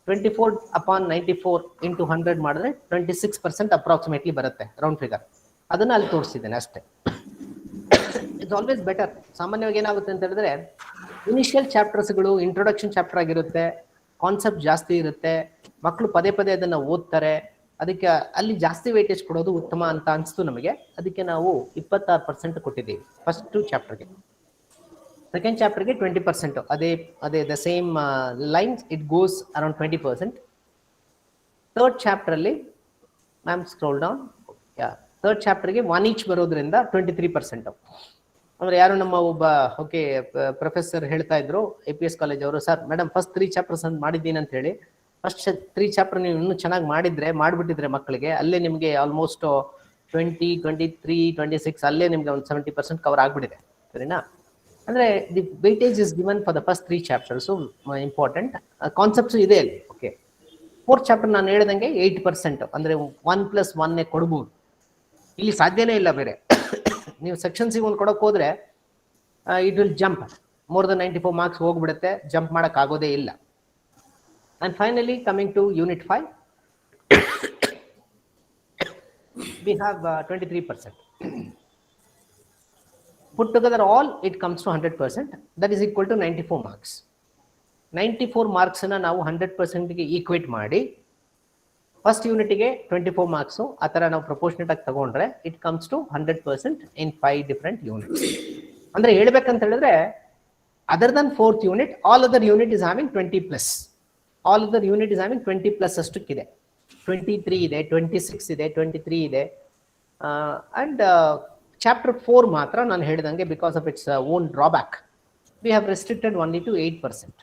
24 upon 94 into 100 ಮಾಡಿದ್ರೆ 26% ಅಪ್ರಾಕ್ಸಿಮೇಟ್ಲಿ ಬರುತ್ತೆ, ರೌಂಡ್ ಫಿಗರ್. ಅದನ್ನ ಅಲ್ಲಿ ತೋರಿಸಿದ್ದೇನೆ ಅಷ್ಟೇ. It's always better. ಸಾಮಾನ್ಯವಾಗಿ ಏನಾಗುತ್ತೆ ಅಂತ ಹೇಳಿದ್ರೆ, ಇನಿಷಿಯಲ್ ಚಾಪ್ಟರ್ಸ್ಗಳು ಇಂಟ್ರೊಡಕ್ಷನ್ ಚಾಪ್ಟರ್ ಆಗಿರುತ್ತೆ, ಕಾನ್ಸೆಪ್ಟ್ ಜಾಸ್ತಿ ಇರುತ್ತೆ, ಮಕ್ಕಳು ಪದೇ ಪದೇ ಅದನ್ನ ಓದ್ತಾರೆ. ಅದಕ್ಕೆ ಅಲ್ಲಿ ಜಾಸ್ತಿ ವೇಟೇಜ್ ಕೊಡೋದು ಉತ್ತಮ ಅಂತ ಅನಿಸ್ತು ನಮಗೆ. ಅದಕ್ಕೆ ನಾವು 26% ಕೊಟ್ಟಿದ್ದೀವಿ ಫಸ್ಟ್ ಚಾಪ್ಟರ್ಗೆ. ಸೆಕೆಂಡ್ ಚಾಪ್ಟರ್ಗೆ 20%. ಅದೇ the same lines, it goes around 20%. Third chapter ಅಲ್ಲಿ ಮ್ಯಾಮ್ ಸ್ಕ್ರೋಲ್ ಡೌನ್, ಥರ್ಡ್ ಚಾಪ್ಟರ್ಗೆ 1 ಈಚ್ ಬರೋದ್ರಿಂದ 23%. ಅಂದ್ರೆ ಯಾರು ನಮ್ಮ ಒಬ್ಬ ಪ್ರೊಫೆಸರ್ ಹೇಳ್ತಾ ಇದ್ರು APS ಕಾಲೇಜ್ ಅವರು, ಸರ್ ಮೇಡಮ್ ಫಸ್ಟ್ 3 ಚಾಪ್ಟರ್ಸ್ ಅಂತ ಮಾಡಿದ್ದೀನಿ ಅಂತ ಹೇಳಿ, ಫಸ್ಟ್ 3 ಚಾಪ್ಟರ್ ನೀವು ಇನ್ನೂ ಚೆನ್ನಾಗಿ ಮಾಡಿಬಿಟ್ಟಿದ್ರೆ ಮಕ್ಕಳಿಗೆ ಅಲ್ಲೇ ನಿಮಗೆ ಆಲ್ಮೋಸ್ಟ್ 20, 23, 26 ಅಲ್ಲೇ ನಿಮ್ಗೆ ಒಂದು 70% ಕವರ್ ಆಗ್ಬಿಟ್ಟಿದೆ. ಸರಿನಾ? ಅಂದ್ರೆ the weightage is given for the first 3 chapters. Important concepts ಇದೆ ಅಲ್ಲಿ. ಓಕೆ, ಫೋರ್ತ್ ಚಾಪ್ಟರ್ ನಾನು ಹೇಳ್ದಂಗೆ 8%, ಅಂದ್ರೆ 1 + 1 ಕೊಡ್ಬೋದು. ಇಲ್ಲಿ ಸಾಧ್ಯನೇ ಇಲ್ಲ ಬೇರೆ. ನೀವು ಸೆಕ್ಷನ್ ಸಿ ಒಂದು ಕೊಡಕ್ ಹೋದ್ರೆ it will jump more than 94 marks ಹೋಗ್ಬಿಡುತ್ತೆ, ಜಂಪ್ ಮಾಡಕ್ ಆಗೋದೇ ಇಲ್ಲ. And finally coming to unit 5, we have 23%. Put together all, it comes to 100%. That is equal to 94 marks. 94 marks ಅನ್ನ ನಾವು 100% ಗೆ ಈಕ್ವೇಟ್ ಮಾಡಿ ಫಸ್ಟ್ ಯೂನಿಟ್ಗೆ 24 ಮಾರ್ಕ್ಸು ಆ ಥರ ನಾವು ಪ್ರಪೋರ್ಷನೇಟ್ ಆಗಿ ತಗೊಂಡ್ರೆ it comes to 100% in 5 different units. ಅಂದ್ರೆ ಹೇಳ್ಬೇಕಂತ ಹೇಳಿದ್ರೆ, other than fourth unit, all other unit is having 20+. All other unit is having 20+ ಅಷ್ಟಕ್ಕಿದೆ. 23 ಇದೆ, 26 ಇದೆ, 23 ಇದೆ. ಅಂಡ್ ಚಾಪ್ಟರ್ 4 ಮಾತ್ರ ನಾನು ಹೇಳಿದಂಗೆ because of its own drawback we have restricted only to 8%.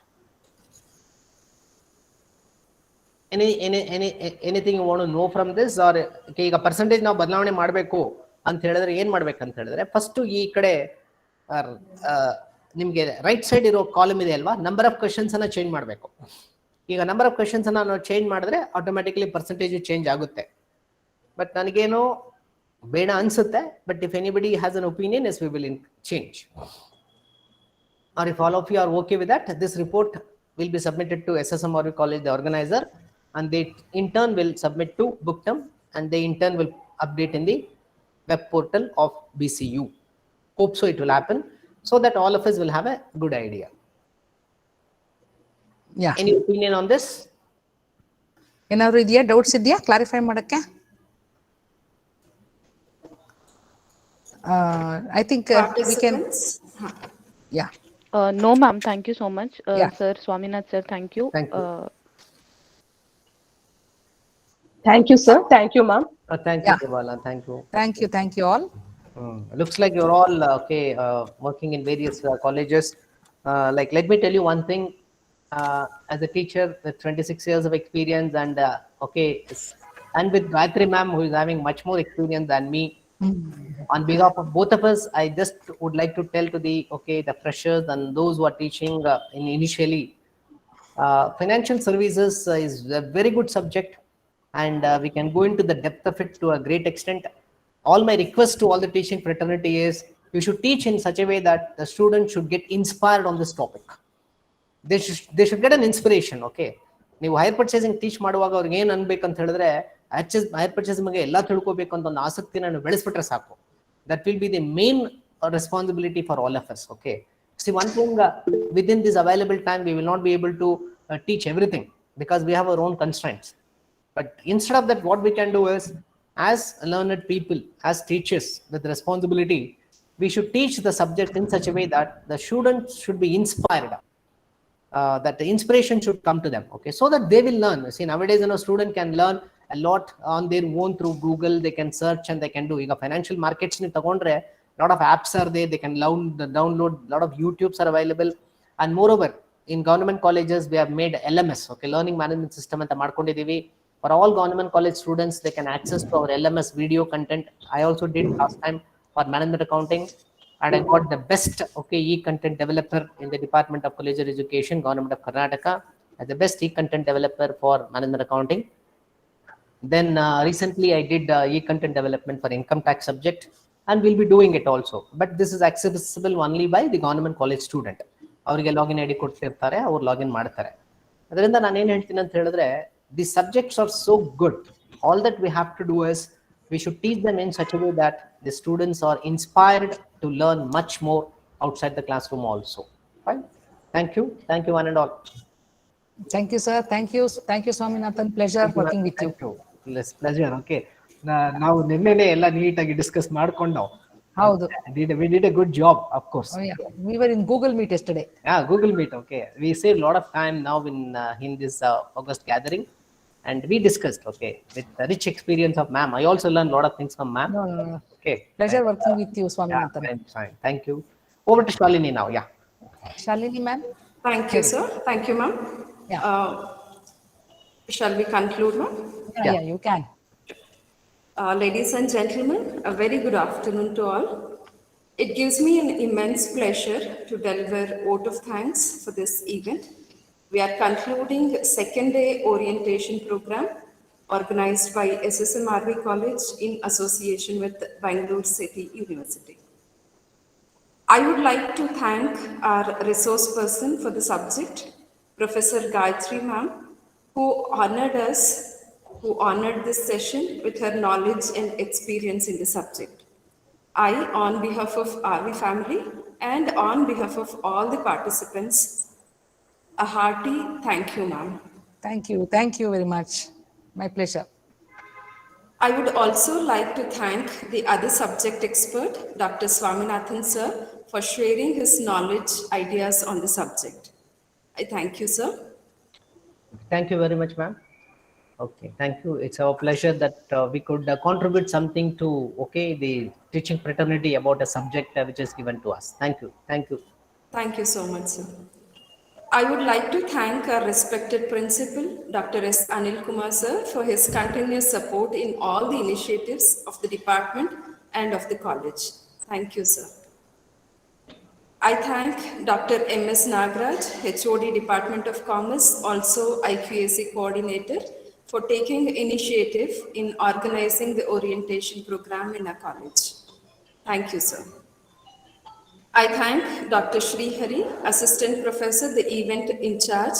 Anything you want to know from this? Or ಈಗ percentage ನಾವು ಬದಲಾವಣೆ ಮಾಡಬೇಕು ಅಂತ ಹೇಳಿದ್ರೆ ಏನ್ ಮಾಡ್ಬೇಕಂತ ಹೇಳಿದ್ರೆ, ಫಸ್ಟ್ ಈ ಕಡೆ ನಿಮ್ಗೆ ರೈಟ್ ಸೈಡ್ ಇರೋ ಕಾಲಮ್ ಇದೆ ಅಲ್ವಾ, ನಂಬರ್ ಆಫ್ ಕ್ವೆಶನ್ಸ್ ಅನ್ನ ಚೇಂಜ್ ಮಾಡಬೇಕು. ಈಗ ನಂಬರ್ ಆಫ್ ಕ್ವೆಶನ್ಸ್ ಅನ್ನ ನಾವು ಚೇಂಜ್ ಮಾಡಿದ್ರೆ ಆಟೋಮ್ಯಾಟಿಕಲಿ ಪರ್ಸೆಂಟೇಜ್ ಚೇಂಜ್ ಆಗುತ್ತೆ. ಬಟ್ ನನಗೇನೋ ಬೇಡ ಅನ್ಸುತ್ತೆ. But if anybody has an opinion, yes we will change. Or if all of you are okay with that, this report will be submitted to SSMRU College, the organizer, and they in turn will submit to Booktum, and they in turn will update in the web portal of BCU. Hope so it will happen, so that all of us will have a good idea. Yeah. Any opinion on this? ಏನಾದ್ರು ಇದೆಯಾ, doubts ಇದೆಯಾ clarify ಮಾಡಕ್ಕೆ? I think we can. Yeah. No, ma'am. Thank you so much, Yeah. sir. Swaminath, sir. Thank you. Thank you. Thank you, sir. Thank you, ma'am. Thank you, Devala. Thank you. Thank you all. Looks like you're all working in various colleges. Like, let me tell you one thing. As a teacher with 26 years of experience, and and with Gayatri ma'am, who is having much more experience than me, on behalf of both of us, I just would like to tell to the freshers and those who are teaching initially, financial services is a very good subject, and we can go into the depth of it to a great extent. All my request to all the teaching fraternity is, you should teach in such a way that the students should get inspired on this topic. They should get an inspiration. ನೀವು hire purchasing teach ಮಾಡುವಾಗ ಅವ್ರಿಗೆ ಏನ್ ಅನ್ಬೇಕಂತ ಹೇಳಿದ್ರೆ, hire purchasing ಬಗ್ಗೆ ಎಲ್ಲ ತಿಳ್ಕೊಬೇಕು ಅಂತ ಒಂದು ಆಸಕ್ತಿ ನಾನು ಬೆಳೆಸ್ಬಿಟ್ರೆ ಸಾಕು. That will be the main responsibility for all of us. See, one thing, within this available time, we will not be able to teach everything because we have our own constraints. But instead of that, what we can do is, as learned people, as teachers with responsibility, we should teach the subject in such a way that the students should be inspired. That the inspiration should come to them, so that they will learn. See, nowadays, student can learn a lot on their own through Google. They can search and they can do. ಈಗ financial markets ni tagondre, lot of apps are there. They can download. Lot of YouTubes are available. And moreover, in government colleges, we have made LMS, learning management system anta ಮಾಡ್ಕೊಂಡಿದೀವಿ. For all government college students, they can access to our LMS video content. I also did last time for management accounting, and I got the best e-content developer in the Department of Collegiate Education, Government of Karnataka, as the best e-content developer for management accounting. Then recently I did e-content development for income tax subject, and we'll be doing it also. But this is accessible only by the government college student. ಅವರಿಗೆ login ID ಕೊಟ್ಟಿರ್ತಾರೆ, ಅವ್ರು login ಮಾಡ್ತಾರೆ. ಅದರಿಂದ ನಾನು ಏನು ಹೇಳ್ತೀನಿ ಅಂತ ಹೇಳಿದ್ರೆ, the subjects are so good. All that we have to do is we should teach them in such a way that the students are inspired to learn much more outside the classroom also. Fine. Thank you one and all. Thank you, sir. Thank you, Swaminathan. Pleasure working with you. Yes, pleasure. Okay. ನಾವು ನಿನ್ನೆನೆ ಎಲ್ಲ ನೀಟಾಗಿ discuss ಮಾಡ್ಕೊಂಡು ಹೌದು, we did a good job, of course. Oh, yeah. We were in Google Meet yesterday. Yeah, Google Meet. Okay, we saved a lot of time now in this August gathering, and we discussed, okay, with the rich experience of ma'am. I also learned a lot of things from ma'am. No. Okay, Pleasure working with you, Swaminathan. Yeah, fine. Thank you. Over to Shalini now. Yeah. Shalini ma'am. Thank you, sir. Thank you, ma'am. Yeah. Shall we conclude, ma'am? Yeah, you can. Ladies and gentlemen, a very good afternoon to all. It gives me an immense pleasure to deliver a vote of thanks for this event. We are concluding second day orientation program organized by SSMRV College in association with Bangalore City University. I would like to thank our resource person for the subject, Professor Gayatri ma'am, who honored this session with her knowledge and experience in the subject. I, on behalf of RV family and on behalf of all the participants, a hearty thank you, ma'am. Thank you very much. My pleasure. I would also like to thank the other subject expert, Dr. Swaminathan sir, for sharing his knowledge, ideas on the subject. I thank you, sir. Thank you very much, ma'am. Okay, thank you. It's our pleasure that we could contribute something to the teaching fraternity about a subject which is given to us. Thank you. Thank you so much, sir. I would like to thank our respected principal, Dr. S. Anil Kumar sir, for his continuous support in all the initiatives of the department and of the college. Thank you, sir. I thank Dr. M.S. Nagraj, HOD Department of Commerce, also IQAC coordinator, for taking initiative in organizing the orientation program in our college. Thank you, sir. I thank Dr. Shri Hari, Assistant Professor, the event in charge,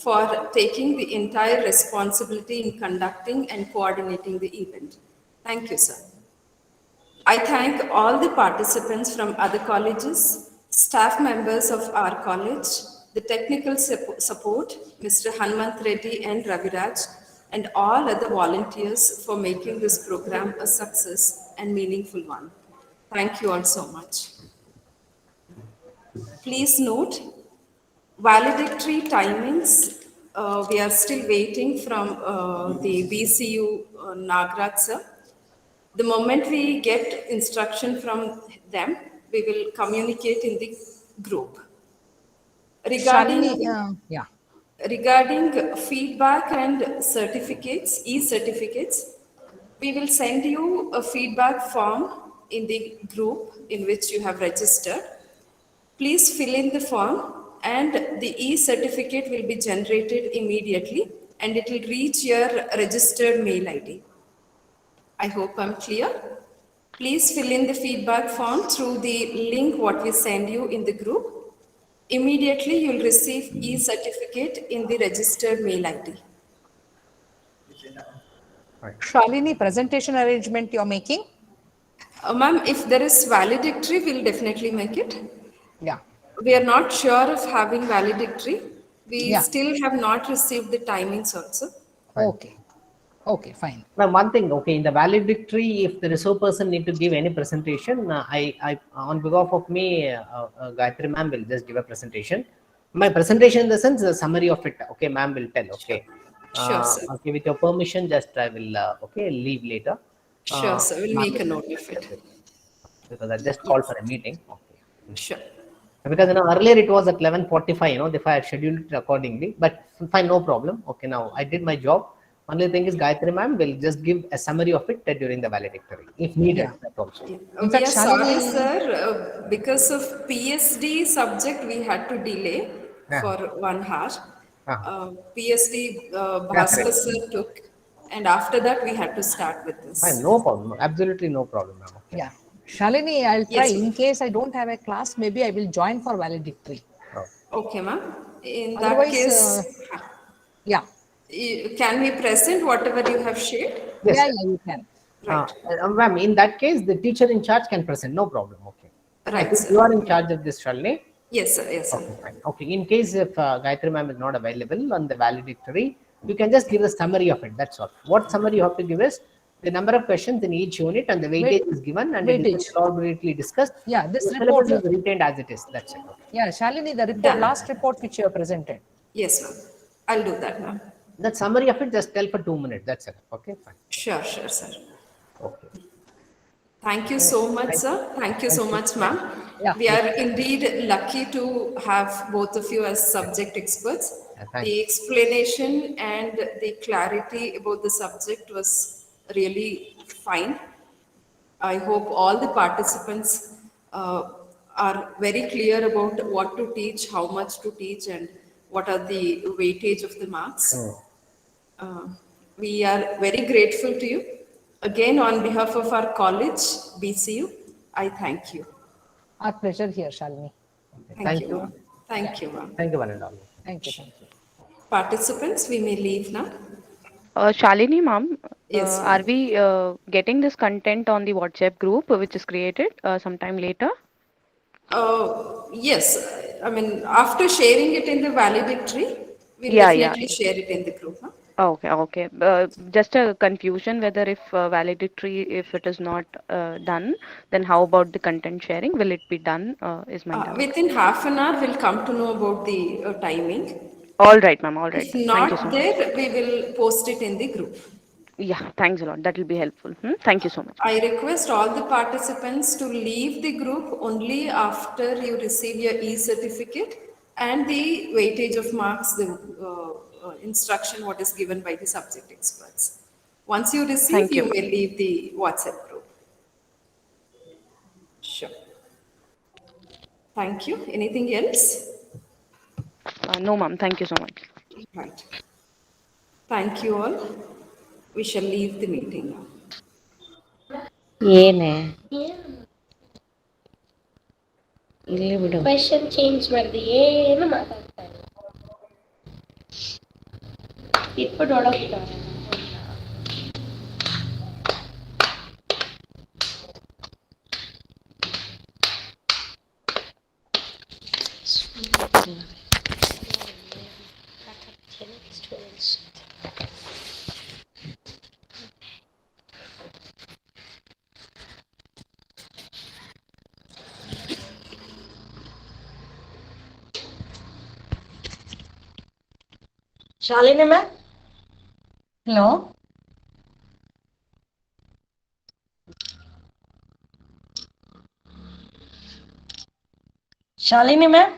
for taking the entire responsibility in conducting and coordinating the event. Thank you, sir. I thank all the participants from other colleges, staff members of our college, the technical support, Mr. Hanmant Reddy and Raviraj, and all other volunteers for making this program a success and meaningful one. Thank you all so much. Please note, valedictory timings, we are still waiting from the VCU Nagraj sir. The moment we get instruction from them, we will communicate in the group. Regarding feedback and certificates, e-certificates, we will send you a feedback form in the group in which you have registered. Please fill in the form and the e-certificate will be generated immediately and it will reach your registered mail ID. I hope I'm clear. Please fill in the feedback form through the link what we send you in the group. Immediately you'll receive e-certificate in the registered mail ID. Shalini, presentation arrangement you're making? Ma'am, if there is valedictory, we'll definitely make it. Yeah. We are not sure of having valedictory. We still have not received the timings also. Okay, fine. Now, one thing, in the valedictory, if the resource person need to give any presentation, I on behalf of me, Gayatri ma'am will just give a presentation. My presentation in the sense, a summary of it, ma'am will tell, Sure, sir. With your permission, just I will, leave later. Sure, sir. We'll make a note of it. Because I just called for a meeting. Sure. Because earlier it was at 11:45, if I had scheduled it accordingly, but fine, no problem. Now I did my job. Only thing is Gayatri ma'am will just give a summary of it during the valedictory if needed. Yeah. That also. In We fact, are sorry, Shalini- sir, because of PSD subject, we had to delay for 1 hour. PSD Bhaskar sir took, and after that we had to start with this. Fine, no problem. Absolutely no problem, ma'am. Okay. Yeah. Shalini, I'll try. Yes, ma'am. In case I don't have a class, maybe I will join for valedictory. Okay, ma'am. In that Otherwise, case, yeah. can we present whatever you have shared? Yes, Yeah, sir. yeah, you can. Right. Ma'am, in that case, the teacher in charge can present. No problem. Okay. I Right, think sir. you are in charge of this, Shalini. Yes, sir. Yes, sir. Okay, fine. Okay. In case if Gayatri ma'am is not available on the valedictory, you can just give a summary of it. That's all. What summary you have to give is the number of questions in each unit and the weightage is given and it is Weightage. elaborately discussed. Yeah, this The report. syllabus is retained as it is. That's it. Okay. Yeah, Shalini, the report, Done. last report which you have presented. Yes, ma'am. I'll do that, ma'am. That summary of it, just tell for 2 minutes. That's it. Okay, fine. Sure, sure, sir. Okay. Thank you so much, sir. Thank you so much, ma'am. Yeah. We are indeed lucky to have both of you as subject experts. thank The explanation and the clarity about the subject was really fine. I hope all the participants are very clear about what to teach, how much to teach, and what are the weightage of the marks. We are very grateful to you. Again, on behalf of our college, BCU, I thank you. Our pleasure here, Shalini. Thank you, ma'am. Thank you, ma'am. Thank you, one and all. Thank you. Thank you. Participants, we may leave now. Shalini ma'am, Yes, ma'am. are we getting this content on the WhatsApp group which is created sometime later? Yes, I mean, after sharing it in the valedictory, we'll Yeah, definitely share it in the group. Huh? Okay, okay. Just a confusion whether if valedictory, if it is not done, then how about the content sharing? Will it be done? Is my doubt. Within half an hour, we'll come to know about the timing. All right, ma'am. All right. If Thank you not so much. there, we will post it in the group. Yeah, thanks a lot. That will be helpful. Thank you so much. I request all the participants to leave the group only after you receive your e-certificate and the weightage of marks, the instruction what is given by the subject experts. Once you receive, Thank you. you may leave the WhatsApp group. Sure. Thank you. Anything else? No, ma'am. Thank you so much. Right. Thank you all. We shall leave the meeting now. ಏನೇ ಇಲ್ಲಿ ಬಿಡು question change ಮಾಡಿದೆ ಏನು ಮಾತಾಡ್ತಾ ಇಲ್ಲ ಇಟ್ಬಿಟ್ಟು ಹೊಡೋಗ್ತಾರೆ Shalini ma'am hello Shalini ma'am